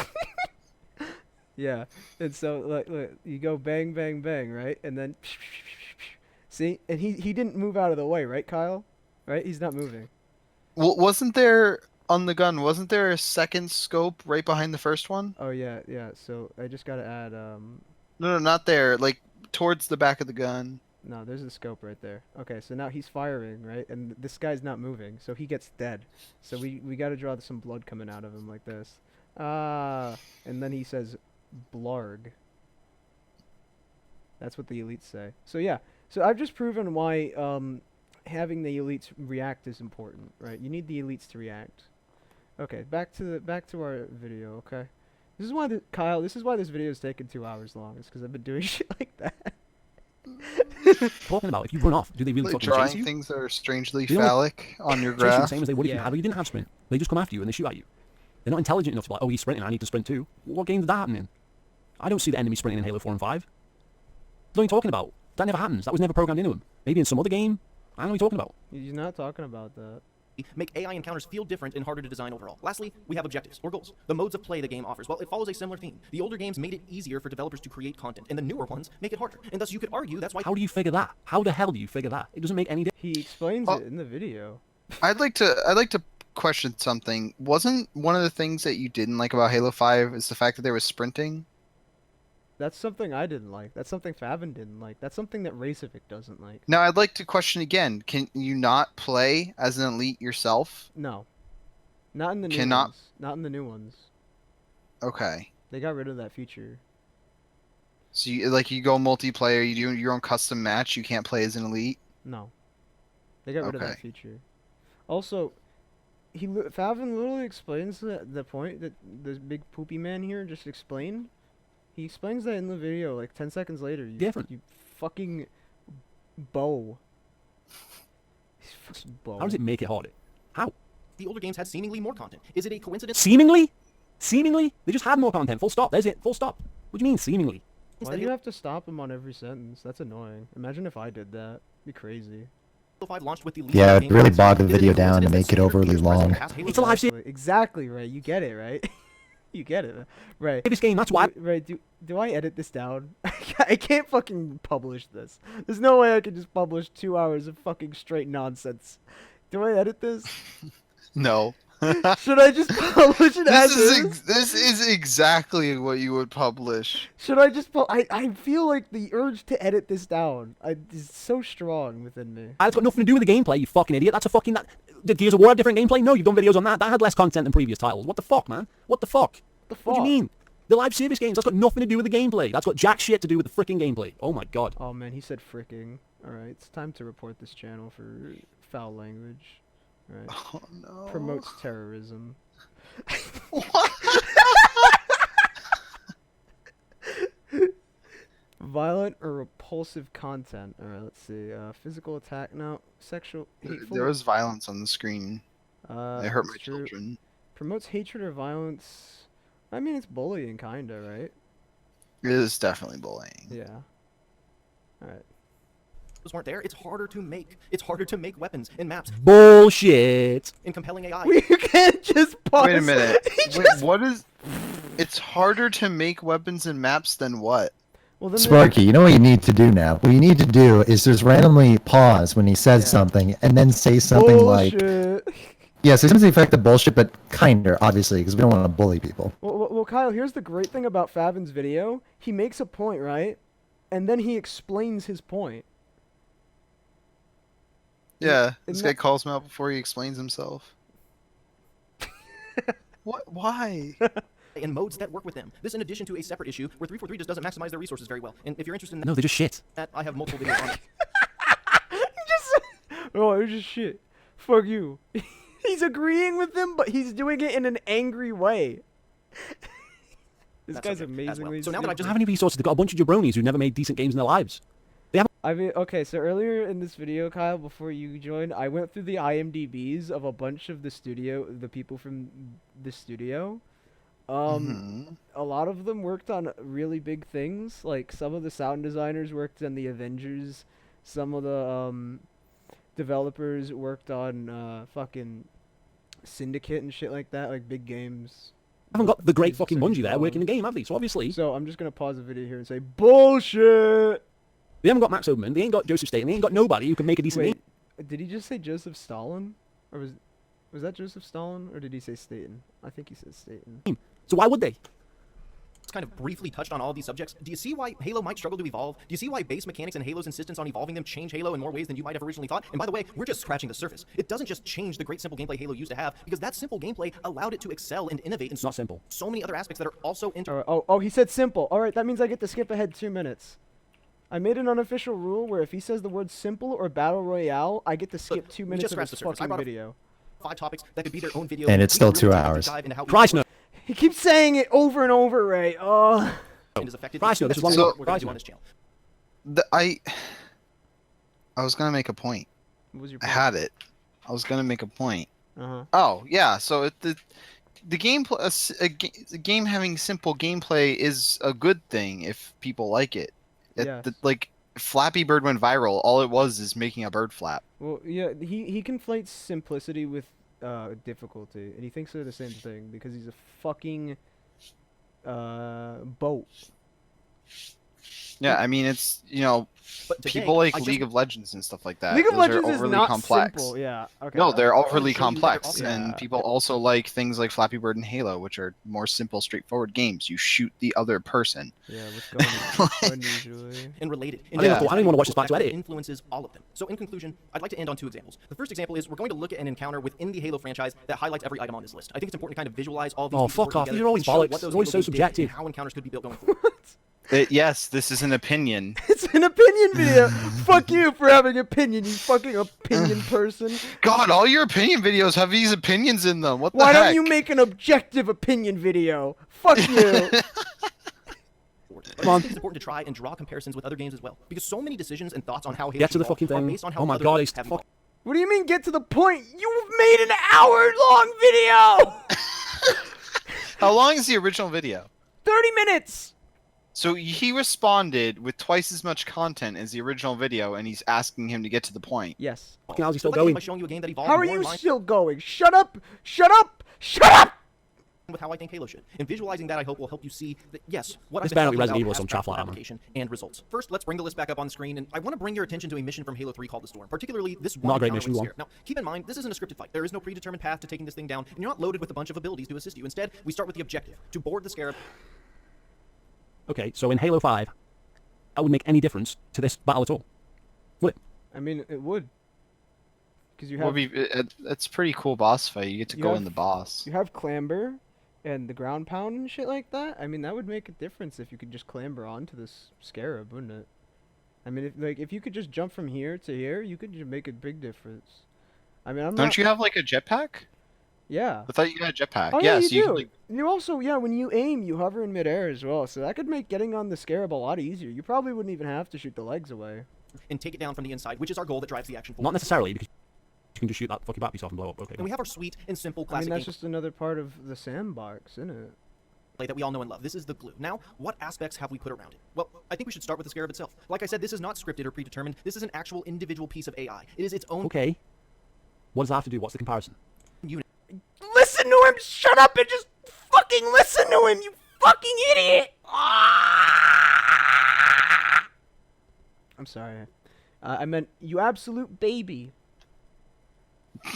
Yeah. And so look, you go bang bang bang, right? And then see, and he didn't move out of the way, right, Kyle? Right? He's not moving. Well, wasn't there on the gun? Wasn't there a second scope right behind the first one? Oh yeah. So I just gotta add No, not there. Like towards the back of the gun. No, there's the scope right there. Okay, so now he's firing, right? And this guy's not moving, so he gets dead. So we gotta draw some blood coming out of him like this. And then he says, "Blarg." That's what the elites say. So yeah. So I've just proven why having the elites react is important, right? You need the elites to react. Okay, back to our video. Okay, this is why Kyle. This is why this video is taking 2 hours long. It's because I've been doing shit like that. Talking about if you run off, do they really like fucking drawing chase you? things that are strangely They don't phallic on your chase you graph. the same as they would if you didn't have sprint. They just come after you and they shoot at you. They're not intelligent enough to be like, oh, he's sprinting, I need to sprint too. What game did that happen in? I don't see the enemy sprinting in Halo 4 and 5. What are you talking about? That never happens. That was never programmed into him. Maybe in some other game. I don't know what you're talking about. He's not talking about that. Make AI encounters feel different and harder to design overall. Lastly, we have objectives, or goals. The modes of play the game offers. Well, it follows a similar theme. The older games made it easier for developers to create content, and the newer ones make it harder. And thus you could argue that's why... How do you figure that? How the hell do you figure that? It doesn't make any difference. He explains it in the video. I'd like to question something. Wasn't one of the things that you didn't like about Halo 5 is the fact that there was sprinting? That's something I didn't like. That's something Favyn didn't like. That's something that Racevic doesn't like. Now, I'd like to question again. Can you not play as an elite yourself? No. Not in the new ones. Not in the new ones. Okay. They got rid of that feature. So you go multiplayer, you do your own custom match, you can't play as an elite? No. They got rid of that feature. Also, Favyn literally explains the point that this big poopy man here just explained. He explains that in the video like 10 seconds later. You fucking bow. How does it make it harder? How? The older games had seemingly more content. Is it a coincidence? Seemingly? Seemingly? They just had more content. Full stop. There's it. Full stop. What do you mean, seemingly? Why do you have to stop him on every sentence? That's annoying. Imagine if I did that. It'd be crazy. Yeah, it'd really bog the video down to make it overly long. It's a live series. Exactly, right. You get it, right? You get it, right? This game, that's why. Right? Do I edit this down? I can't fucking publish this. There's no way I can just publish 2 hours of fucking straight nonsense. Do I edit this? No. Should I just publish it as is? This is exactly what you would publish. Should I just I feel like the urge to edit this down is so strong within me. It's got nothing to do with the gameplay, you fucking idiot. That's a fucking... Did Gears of War have different gameplay? No, you've done videos on that. That had less content than previous titles. What the fuck, man? What the fuck? What do you mean? The live service games, that's got nothing to do with the gameplay. That's got jack shit to do with the freaking gameplay. Oh my god. Oh man, he said fricking. Alright, it's time to report this channel for foul language. Right. Oh no. Promotes terrorism. What? Violent or repulsive content. Alright, let's see. Physical attack. No. Sexual. Hateful. There was violence on the screen. It hurt my children. Promotes hatred or violence. I mean, it's bullying, kinda, right? It is definitely bullying. Yeah. Alright. Weren't there, it's harder to make. It's harder to make weapons and maps. Bullshit. In compelling AI. You can't just pause. Wait a minute. Wait, what is... It's harder to make weapons and maps than what? Well, then Sparky, you know what you need to do now? What you need to do is just randomly pause when he says something and then say something like... Yeah, so something effect of bullshit, but kinder, obviously, because we don't want to bully people. Well, Kyle, here's the great thing about Favyn's video. He makes a point, right? And then he explains his point. Yeah, this guy calls him out before he explains himself. What? Why? and modes that work with them. This in addition to a separate issue where 343 just doesn't maximize their resources very well. And if you're interested in No, they're just shit. that, I have multiple videos on it. Oh, it's just shit. Fuck you. He's agreeing with them, but he's doing it in an angry way. This guy's amazingly. So now that I've Don't have any resources. They've got a bunch of jabronis who never made decent games in their lives. I mean, okay, so earlier in this video, Kyle, before you joined, I went through the IMDb's of a bunch of the people from the studio. A lot of them worked on really big things. Like, some of the sound designers worked on the Avengers. Some of the developers worked on fucking Syndicate and shit like that, like big games. Haven't got the great fucking Bungie there working the game, have they? So obviously. So I'm just gonna pause the video here and say bullshit. They haven't got Max Oberman, they ain't got Joseph Staten, they ain't got nobody who can make a decent Wait, game. did he just say Joseph Stalin? Or was that Joseph Stalin? Or did he say Staten? I think he said Staten. So why would they? It's kind of briefly touched on all these subjects. Do you see why Halo might struggle to evolve? Do you see why base mechanics and Halo's insistence on evolving them change Halo in more ways than you might have originally thought? And by the way, we're just scratching the surface. It doesn't just change the great simple gameplay Halo used to have, because that simple gameplay allowed it to excel and innovate in Not simple. so many other aspects that are also Oh, he said simple. Alright, that means I get to skip ahead 2 minutes. I made an unofficial rule where if he says the word simple or battle royale, I get to skip 2 minutes of his fucking video. 5 topics that could be their own video. And it's still 2 hours. Price note. He keeps saying it over and over, Ray. Oh. Price note. This is one So- we're going to do on this channel. I was gonna make a point. What was your I point? had it. I was gonna make a point. Uh-huh. Oh yeah, so the gameplay, a game having simple gameplay is a good thing if people like it. Yes. Like Flappy Bird went viral. All it was is making a bird flap. Well, yeah, he conflates simplicity with difficulty, and he thinks they're the same thing because he's a fucking boat. Yeah, I mean it's But today, people like I just- League of Legends and stuff like that. League of Those Legends are is overly not complex. simple. Yeah. Okay. No, they're overly show you that they're complex, also- and Yeah. people also like things like Flappy Bird and Halo, which are more simple, straightforward games. You shoot the other person. Yeah, what's going on usually? and related. I don't even want to watch this back to that edit. influences all of them. So in conclusion, I'd like to end on 2 examples. The first example is we're going to look at an encounter within the Halo franchise that highlights every item on this list. I think it's important to kind of visualize all these Oh, pieces fuck working off. together These are always and show bollocks. what those They're always Halo so games did and subjective. how encounters could be built going forward. Yes, this is an opinion. It's an opinion video. Fuck you for having opinion, you fucking opinion person. God, all your opinion videos have these opinions in them. What the Why heck? don't you make an objective opinion video? Fuck you. But I think it's important to try and draw comparisons with other games as well, because so many decisions and thoughts on how Halo Get to the should fucking evolve are thing. based on how Oh my other god, games it's have fuck. evolved. What do you mean get to the point? You've made an hour-long video. How long is the original video? 30 minutes. So he responded with twice as much content as the original video, and he's asking him to get to the point. Yes. Fucking how's he So still let's begin going? by showing you a game that evolved How are more in you line still going? Shut up! Shut up! Shut up! with how I think Halo should. And visualizing that, I hope, will help you see that, yes, what This I've better been not be talking Resident Evil or about some has chaff practical like that, man. application and results. First, let's bring the list back up on the screen, and I want to bring your attention to a mission from Halo 3 called The Storm, particularly this one Not a great encounter mission, with go on. Scare. Now, keep in mind, this isn't a scripted fight. There is no predetermined path to taking this thing down, and you're not loaded with a bunch of abilities to assist you. Instead, we start with the objective, to board the Scarab. Okay, so in Halo 5, that would make any difference to this battle at all? Would it? I mean, it would. Because you Well, have it's a pretty cool boss fight. You get to You go have- in the boss. you have clamber and the ground pound and shit like that. I mean, that would make a difference if you could just clamber onto this scarab, wouldn't it? I mean, if you could just jump from here to here, you could make a big difference. I mean, I'm Don't not. you have like a jetpack? Yeah. I thought you had a jetpack. Oh yeah, yes, you do. can, like, You also, yeah, when you aim, you hover in midair as well, so that could make getting on the scarab a lot easier. You probably wouldn't even have to shoot the legs away. And take it down from the inside, which is our goal that drives the action forward. Not necessarily, because you can just shoot that fucking bat piece off and blow up. Okay. And we have our sweet and simple I classic mean, that's game just another part of the sandbox, isn't it? play that we all know and love. This is the glue. Now, what aspects have we put around it? Well, I think we should start with the Scarab itself. Like I said, this is not scripted or predetermined. This is an actual individual piece of AI. It is its own Okay. What does that have to do? What's the comparison? unit. Listen to him! Shut up and just fucking listen to him, you fucking idiot! I'm sorry. I meant, you absolute baby.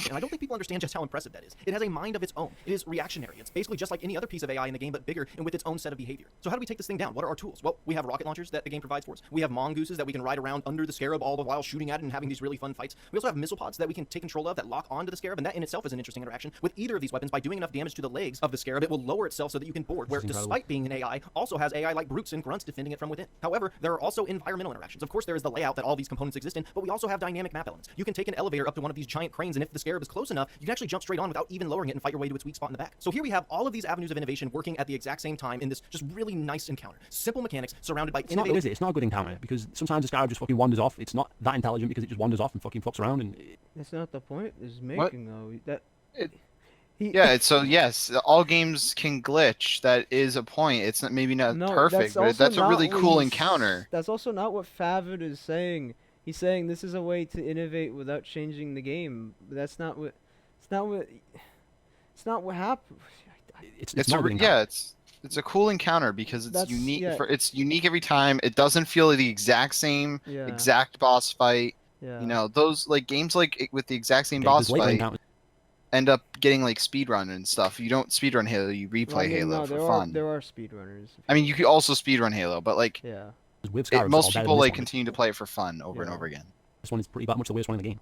and I don't think people understand just how impressive that is. It has a mind of its own. It is reactionary. It's basically just like any other piece of AI in the game, but bigger and with its own set of behavior. So how do we take this thing down? What are our tools? Well, we have rocket launchers that the game provides for us. We have mongooses that we can ride around under the Scarab all the while shooting at it and having these really fun fights. We also have missile pods that we can take control of that lock onto the Scarab, and that in itself is an interesting interaction. With either of these weapons, by doing enough damage to the legs of the Scarab, it will lower itself so that you can board, where despite being an AI, also has AI like brutes and grunts defending it from within. However, there are also environmental interactions. Of course, there is the layout that all these components exist in, but we also have dynamic map elements. You can take an elevator up to one of these giant cranes, and if the Scarab is close enough, you can actually jump straight on without even lowering it and fight your way to its weak spot in the back. So here we have all of these avenues of innovation working at the exact same time in this just really nice encounter. Simple mechanics surrounded by innovative... Not, is it? It's not a good encounter, because sometimes the Scarab just fucking wanders off. It's not that intelligent because it just wanders off and fucking fucks around and... That's not the point it's making, though. Yes, all games can glitch. That is a point. It's not maybe not perfect, but that's a really cool encounter. That's also not what Favyn is saying. He's saying this is a way to innovate without changing the game. That's not what. It's not what happened. It's a cool encounter because it's unique. It's unique every time. It doesn't feel the exact same exact boss fight. Yeah. You know, those like games like with the exact same boss fight end up getting like speedrun and stuff. You don't speedrun Halo, you replay Halo for fun. There are speedrunners. I mean, you could also speedrun Halo, but like most people like continue to play it for fun over and over again. This one is pretty much the weirdest one in the game,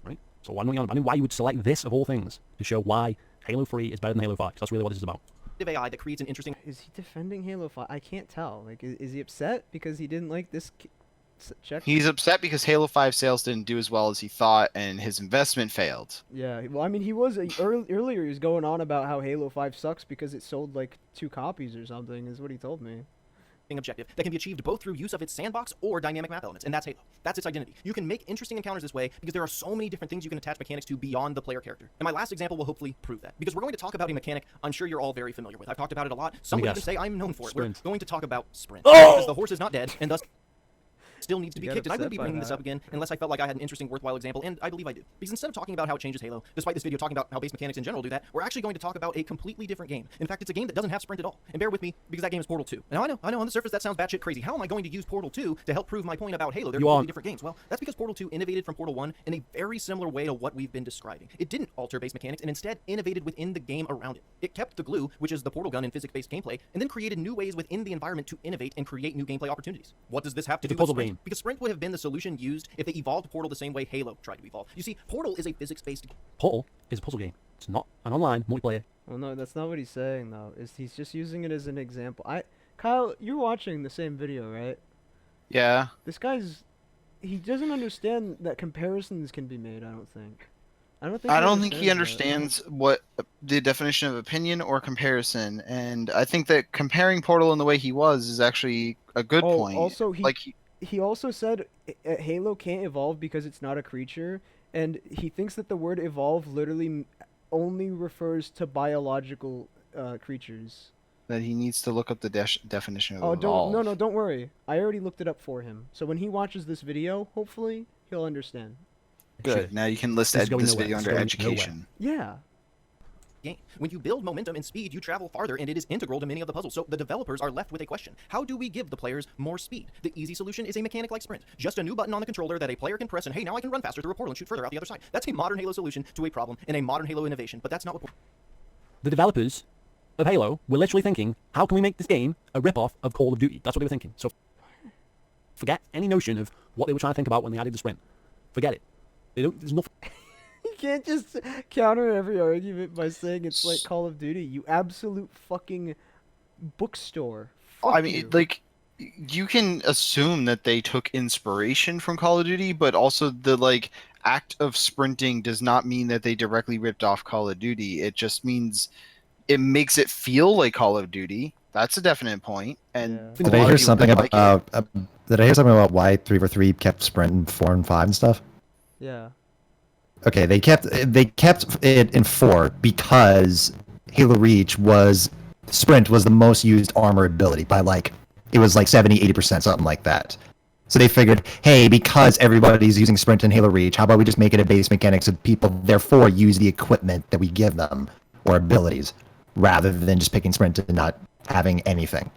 right? So why you would select this of all things to show why Halo 3 is better than Halo 5? Because that's really what this is about. AI that creates an interesting... Is he defending Halo 5? I can't tell. Like, is he upset because he didn't like this... He's upset because Halo 5 sales didn't do as well as he thought, and his investment failed. Yeah, well, I mean, he was earlier. He was going on about how Halo 5 sucks because it sold like 2 copies or something. Is what he told me. Objective that can be achieved both through use of its sandbox or dynamic map elements, and that's Halo. That's its identity. You can make interesting encounters this way because there are so many different things you can attach mechanics to beyond the player character. And my last example will hopefully prove that, because we're going to talk about a mechanic I'm sure you're all very familiar with. I've talked about it a lot. Some would even say I'm known for it. We're going to talk about sprint, because the horse is not dead, and thus still needs to be kicked. I wouldn't be bringing this up again unless I felt like I had an interesting, worthwhile example, and I believe I do. Because instead of talking about how it changes Halo, despite this video talking about how base mechanics in general do that, we're actually going to talk about a completely different game. In fact, it's a game that doesn't have sprint at all. And bear with me, because that game is Portal 2. Now I know on the surface that sounds batshit crazy. How am I going to use Portal 2 to help prove my point about Halo? They're completely different games. Well, that's because Portal 2 innovated from Portal 1 in a very similar way to what we've been describing. It didn't alter base mechanics, and instead innovated within the game around it. It kept the glue, which is the portal gun in physics-based gameplay, and then created new ways within the environment to innovate and create new gameplay opportunities. What does this have to do with sprint? Because sprint would have been the solution used if they evolved Portal the same way Halo tried to evolve. You see, Portal is a physics-based... Portal is a puzzle game. It's not an online multiplayer. Well, no, that's not what he's saying, though. He's just using it as an example. Kyle, you're watching the same video, right? Yeah. This guy's... He doesn't understand that comparisons can be made, I don't think. I don't think he understands what the definition of opinion or comparison, and I think that comparing Portal in the way he was is actually a good point. Also, he also said Halo can't evolve because it's not a creature, and he thinks that the word evolve literally only refers to biological creatures. That he needs to look up the definition of evolve. Don't worry. I already looked it up for him. So when he watches this video, hopefully he'll understand. Good. Now you can list this video under education. Yeah. When you build momentum and speed, you travel farther, and it is integral to many of the puzzles. So the developers are left with a question. How do we give the players more speed? The easy solution is a mechanic like sprint. Just a new button on the controller that a player can press, and hey, now I can run faster through a portal and shoot further out the other side. That's a modern Halo solution to a problem and a modern Halo innovation, but that's not what... The developers of Halo were literally thinking, how can we make this game a rip-off of Call of Duty? That's what they were thinking. So forget any notion of what they were trying to think about when they added the sprint. Forget it. There's nothing... You can't just counter every argument by saying it's like Call of Duty, you absolute fucking bookstore. I mean, like, you can assume that they took inspiration from Call of Duty, but also the, like, act of sprinting does not mean that they directly ripped off Call of Duty. It just means it makes it feel like Call of Duty. That's a definite point. And did I hear something about why 343 kept sprint in 4 and 5 and stuff? Yeah. Okay, they kept it in 4 because Halo Reach sprint was the most used armor ability by it was 70-80%, something like that. So they figured, hey, because everybody's using sprint in Halo Reach, how about we just make it a base mechanic so people therefore use the equipment that we give them or abilities rather than just picking sprint and not having anything.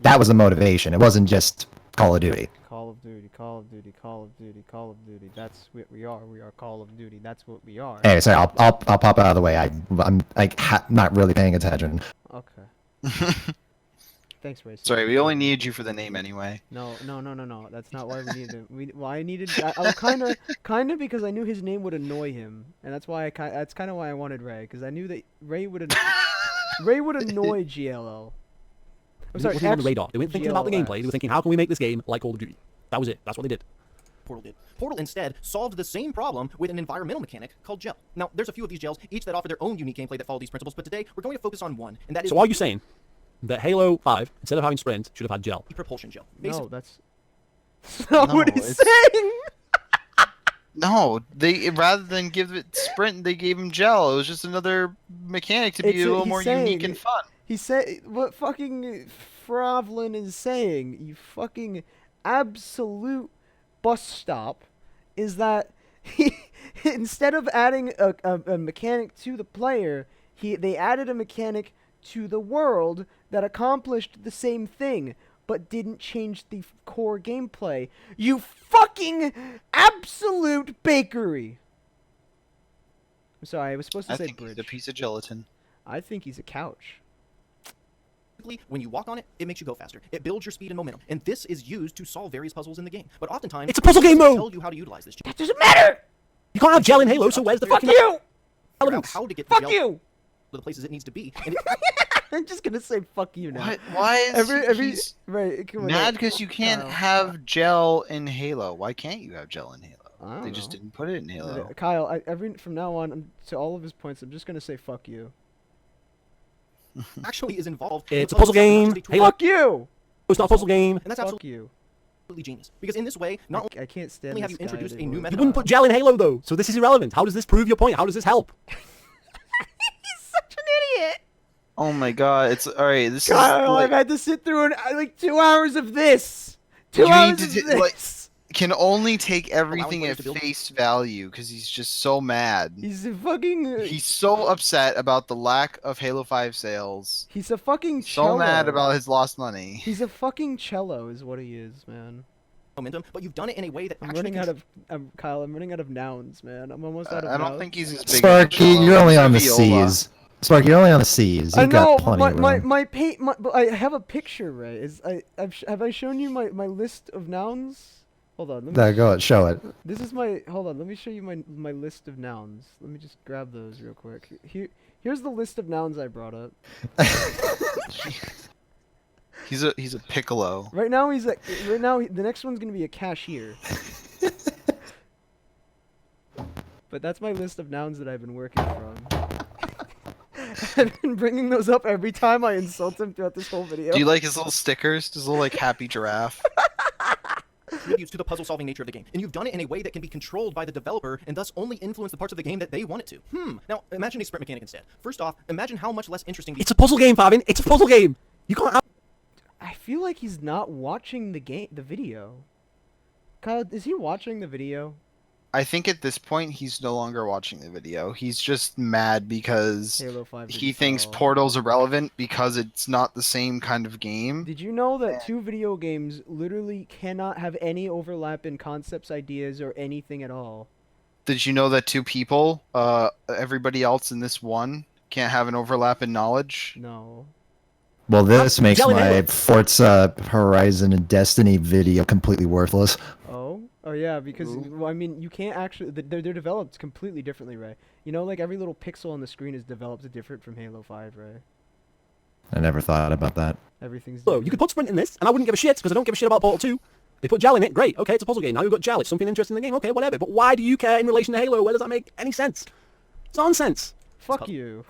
That was the motivation. It wasn't just Call of Duty. Call of Duty, Call of Duty, Call of Duty, Call of Duty. That's what we are. We are Call of Duty. That's what we are. Anyway, sorry, I'll pop out of the way. I'm like not really paying attention. Okay. Thanks, Ray. Sorry, we only needed you for the name anyway. No. That's not why we needed him. Well, I needed. I was kind of because I knew his name would annoy him, and that's why that's kind of why I wanted Ray, because I knew that Ray would annoy GLL. I'm sorry, on the radar. They weren't thinking about the gameplay. They were thinking, how can we make this game like Call of Duty? That was it. That's what they did. Portal did. Portal instead solved the same problem with an environmental mechanic called gel. Now, there's a few of these gels, each that offer their own unique gameplay that follow these principles, but today we're going to focus on one, and that is... So are you saying that Halo 5, instead of having sprint, should have had gel? Propulsion gel. No, that's not what he's saying! No, they rather than give it sprint, they gave him gel. It was just another mechanic to be a little more unique and fun. He said what fucking Favyn is saying, you fucking absolute bus stop, is that he instead of adding a mechanic to the player, they added a mechanic to the world that accomplished the same thing, but didn't change the core gameplay. You fucking absolute bakery! I'm sorry, I was supposed to say bridge. He's a piece of gelatin. I think he's a couch. When you walk on it, it makes you go faster. It builds your speed and momentum, and this is used to solve various puzzles in the game. But oftentimes, it's a puzzle game mode. Tell you how to utilize this. That doesn't matter. You can't have gel in Halo, so where's the fucking elements? How to get fuck the you to the places it needs to be. And I'm just gonna say fuck you now. Why is he's right, come on, mad because you can't have gel in Halo? Why can't you have gel in Halo? They just didn't put it in Halo. Kyle, from now on, to all of his points, I'm just gonna say fuck you. Actually is involved. It's a puzzle game. Halo. Fuck you! It's not a puzzle game. And that's fuck absolutely you. Genius. Because in this way, not I can't stand only have you this guy introduced a anymore. new method. You wouldn't put gel in Halo though, so this is irrelevant. How does this prove your point? How does this help? He's such an idiot! Oh my god, it's alright. This Kyle, is like, I've had to sit through like 2 hours of this. 2 You hours need to of this. like, can only take everything at face value because he's just so mad. He's a fucking. He's so upset about the lack of Halo 5 sales. He's a fucking cello. So mad about his lost money. He's a fucking cello, is what he is, man. Momentum, but you've done it in a way that I'm running out of Kyle. I'm running out of nouns, man. I'm almost out of. I don't nouns. think he's as big. Sparky, you're only on the C's. Sparky, you're only on the C's. I You've know, got plenty of room. but I have a picture, Ray. Have I shown you my list of nouns? Hold on. Let me Go ahead, show it. This is my. Hold on. Let me show you my list of nouns. Let me just grab those real quick. Here's the list of nouns I brought up. He's a piccolo. Right now the next one's gonna be a cashier. But that's my list of nouns that I've been working from. I've been bringing those up every time I insult him throughout this whole video. Do you like his little stickers? His little like happy giraffe. Contributes to the puzzle-solving nature of the game, and you've done it in a way that can be controlled by the developer and thus only influence the parts of the game that they want it to. Now, imagine a sprint mechanic instead. First off, imagine how much less interesting. It's a puzzle game, Favyn. It's a puzzle game. You can't. I feel like he's not watching the video. Kyle, is he watching the video? I think at this point he's no longer watching the video. He's just mad because Halo 5 he thinks Portal's irrelevant because it's not the same kind of game. Did you know that 2 video games literally cannot have any overlap in concepts, ideas, or anything at all? Did you know that 2 people, everybody else in this one, can't have an overlap in knowledge? No. Well, this makes my Forza Horizon and Destiny video completely worthless. Oh yeah, because well, I mean, you can't actually. They're developed completely differently, Ray. You know, like every little pixel on the screen is developed different from Halo 5, Ray. I never thought about that. Everything's. So you could put sprint in this, and I wouldn't give a shit because I don't give a shit about Portal 2. They put gel in it, great. Okay, it's a puzzle game. Now you've got gel. It's something interesting in the game. Okay, whatever. But why do you care in relation to Halo? Where does that make any sense? It's nonsense. Fuck you.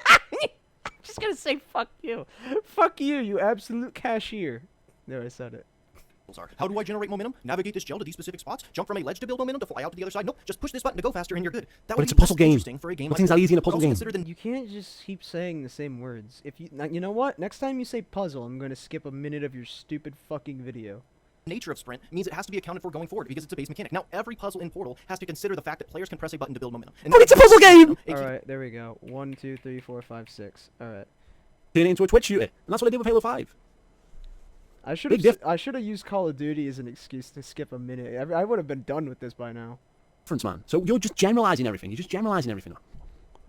I'm just gonna say fuck you. Fuck you, you absolute cashier. There, I said it. How do I generate momentum? Navigate this gel to these specific spots? Jump from a ledge to build momentum to fly out to the other side? Nope, just push this button to go faster and you're good. That But it's a puzzle game. Nothing's that easy in a puzzle game. You can't just keep saying the same words. If you know what? Next time you say puzzle, I'm going to skip a minute of your stupid fucking video. Nature of sprint means it has to be accounted for going forward because it's a base mechanic. Now, every puzzle in Portal has to consider the fact that players can press a button to build momentum. But it's a puzzle game! Alright, there we go. 1, 2, 3, 4, 5, 6. Alright. Turn it into a Twitch shooter. And that's what I did with Halo 5. I should Big have. I should have used Call of Duty as an excuse to skip a minute. I would have been done with this by now. difference, man. So you're just generalizing everything. You're just generalizing everything.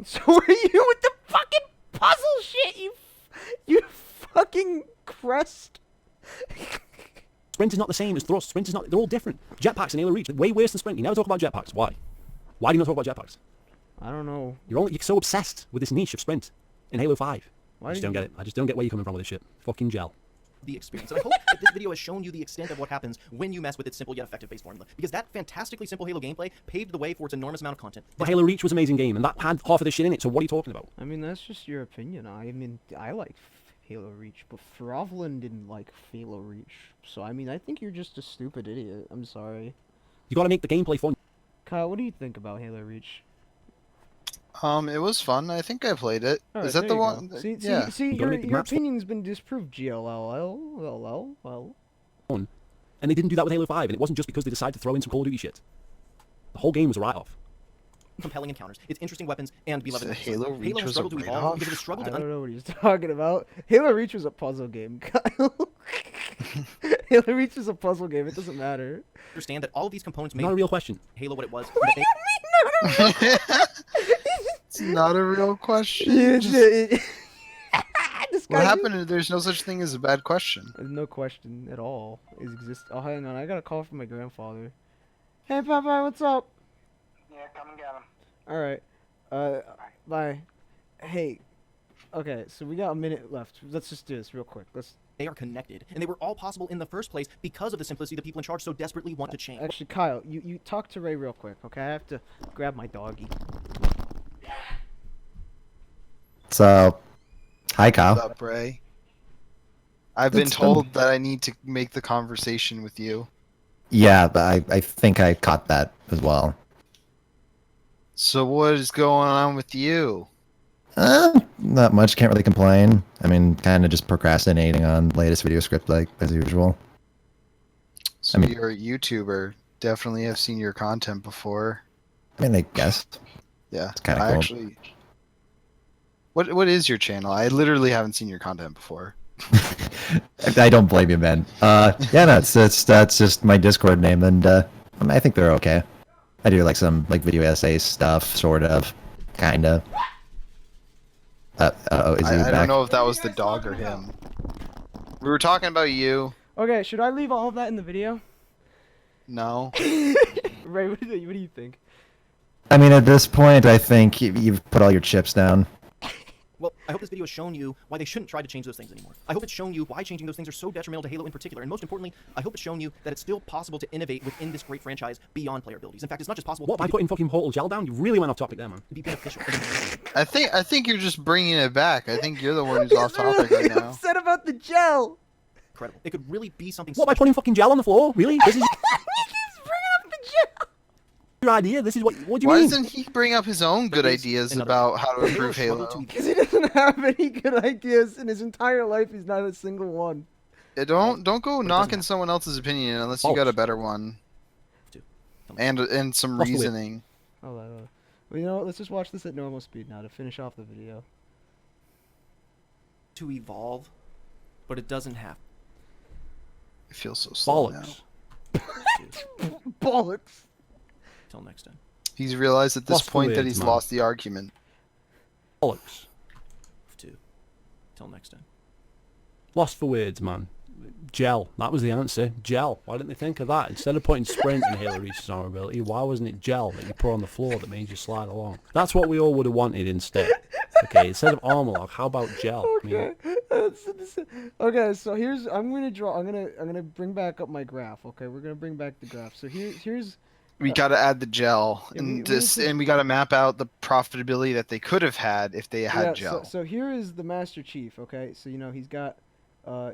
So are you with the fucking puzzle shit? You fucking crest. Sprint is not the same as thrust. Sprint is not. They're all different. Jetpacks and Halo Reach, way worse than sprint. You never talk about jetpacks. Why? Why do you not talk about jetpacks? I don't know. You're so obsessed with this niche of sprint in Halo 5. Why I just don't get it. I just don't get where you're coming from with this shit. Fucking gel. The experience. And I hope that this video has shown you the extent of what happens when you mess with its simple yet effective base formula. Because that fantastically simple Halo gameplay paved the way for its enormous amount of content. But Halo Reach was an amazing game, and that had half of this shit in it, so what are you talking about? I mean, that's just your opinion. I mean, I like Halo Reach, but Frovlin didn't like Halo Reach. So, I mean, I think you're just a stupid idiot. I'm sorry. You gotta make the gameplay fun. Kyle, what do you think about Halo Reach? It was fun. I think I played it. All right, Is that the you one? go. See, yeah. your opinion's been disproved, GLLL. Fun. And they didn't do that with Halo 5, and it wasn't just because they decided to throw in some Call of Duty shit. The whole game was a write-off. Compelling encounters, its interesting weapons, and beloved So episodes. Halo Reach has was struggled a to evolve write-off? because of the struggle I to don't know what he's talking about. Halo Reach was a puzzle game, Kyle. Halo Reach is a puzzle game. It doesn't matter. understand that all of these components made Not a real question. Halo what it was. What do you mean, not a real It's not a real question. this What guy happened? There's no such thing as a bad question. No question at all is exist. Oh, hang on. I got a call from my grandfather. Hey, Papa, what's up? Yeah, come and get him. All right. Bye. Hey. Okay, so we got a minute left. Let's just do this real quick. They are connected, and they were all possible in the first place because of the simplicity the people in charge so desperately want to change. Actually, Kyle, you talk to Ray real quick, okay? I have to grab my doggy. So, hi, Kyle. What's up, Ray? I've been told that I need to make the conversation with you. Yeah, but I think I caught that as well. So what is going on with you? Not much. Can't really complain. I mean, kind of just procrastinating on latest video script, like as usual. So you're a YouTuber. Definitely have seen your content before. I mean, I guess. Yeah, it's kind of I cool. actually. What is your channel? I literally haven't seen your content before. I don't blame you, man. Yeah, no, that's just my Discord name, and I think they're okay. I do like some video essay stuff, sort of, kind of. Is he I back? don't know if that was the dog or him. We were talking about you. Okay, should I leave all of that in the video? No. Ray, what do you think? I mean, at this point, I think you've put all your chips down. Well, I hope this video has shown you why they shouldn't try to change those things anymore. I hope it's shown you why changing those things are so detrimental to Halo in particular, and most importantly, I hope it's shown you that it's still possible to innovate within this great franchise beyond player abilities. In fact, it's not just possible. What, by putting fucking Portal Gel down? You really went off topic there, man. To be beneficial. I think you're just bringing it back. I think you're the one who's off topic right now. Upset about the gel. Incredible. It could really be something. What, by putting fucking gel on the floor? Really? This is He keeps bringing up the gel. your idea? This is what do you Why mean? doesn't he bring up his own good ideas about how to improve Halo? Because he doesn't have any good ideas in his entire life. He's not a single one. Don't go knocking someone else's opinion unless you got a better one. And some reasoning. Hold on. Well, you know what? Let's just watch this at normal speed now to finish off the video. To evolve, but it doesn't have. I feel so slow Bollocks. Bollocks. Till next time. He's realized at this Lost the point that words, he's man. lost the argument. Bollocks. Till next time. Lost for words, man. Gel. That was the answer. Gel. Why didn't they think of that? Instead of putting sprint in Halo Reach's armorability, why wasn't it gel that you put on the floor that made you slide along? That's what we all would have wanted instead. Okay, instead of armor lock, how about gel? Okay. Okay, so here's I'm gonna bring back up my graph. Okay, we're gonna bring back the graph. So here's We got to add the gel, Yeah, and we need to- and we got to map out the profitability that they could have had if they had gel. So here is the Master Chief. Okay, so you know he's got a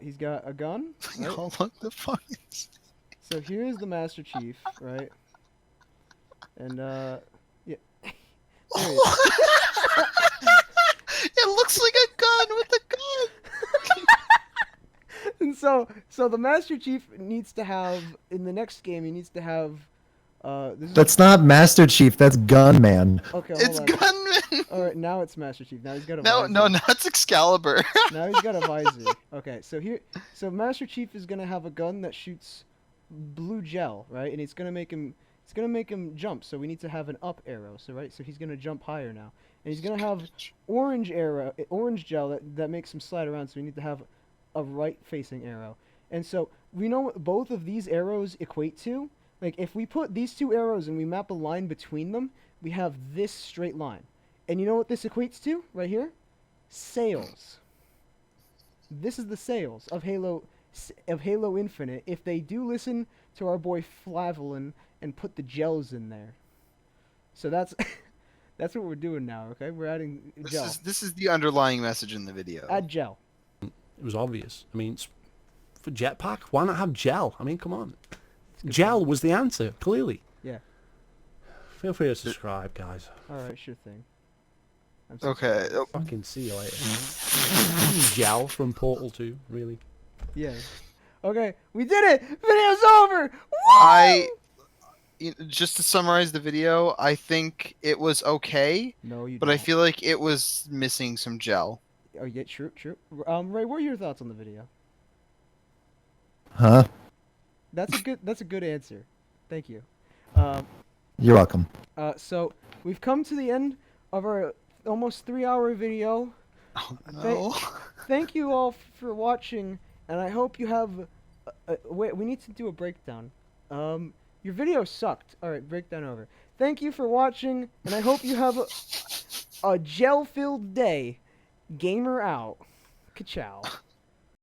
gun. Right? Oh, look, the fucking. So here's the Master Chief, right? And yeah. There he is. It looks like a gun with a gun. And so the Master Chief needs to have in the next game. He needs to have This is That's not Master Chief. That's Gunman. Okay, It's hold on. Gunman. All right, now it's Master Chief. Now he's got a No, visor. no, not Excalibur. Now he's got a visor. Okay, so Master Chief is gonna have a gun that shoots blue gel, right? And it's gonna make him jump. So we need to have an up arrow. So he's gonna jump higher now, and he's gonna have orange gel that makes him slide around. So we need to have a right facing arrow. And so we know what both of these arrows equate to. Like if we put these two arrows and we map a line between them, we have this straight line. And you know what this equates to right here? Sails. This is the sails of Halo Infinite. If they do listen to our boy Flavelin and put the gels in there. So that's that's what we're doing now. Okay, we're adding gel. This is the underlying message in the video. Add gel. It was obvious. I mean, for jetpack, why not have gel? I mean, come on. Gel was the answer, clearly. Yeah. Feel free to subscribe, guys. Alright, sure thing. Okay. Fucking see you later. Gel from Portal 2, really. Yeah. Okay, we did it! Video's over! Woo! Just to summarize the video, I think it was okay. No, you but don't. I feel like it was missing some gel. Oh yeah, true. Ray, what are your thoughts on the video? Huh? That's a good answer. Thank you. You're welcome. So we've come to the end of our almost 3-hour video. Oh, no. Thank you all for watching, and I hope you have. Wait, we need to do a breakdown. Your video sucked. All right, breakdown over. Thank you for watching, and I hope you have a gel-filled day. Gamer out. Ka-chow.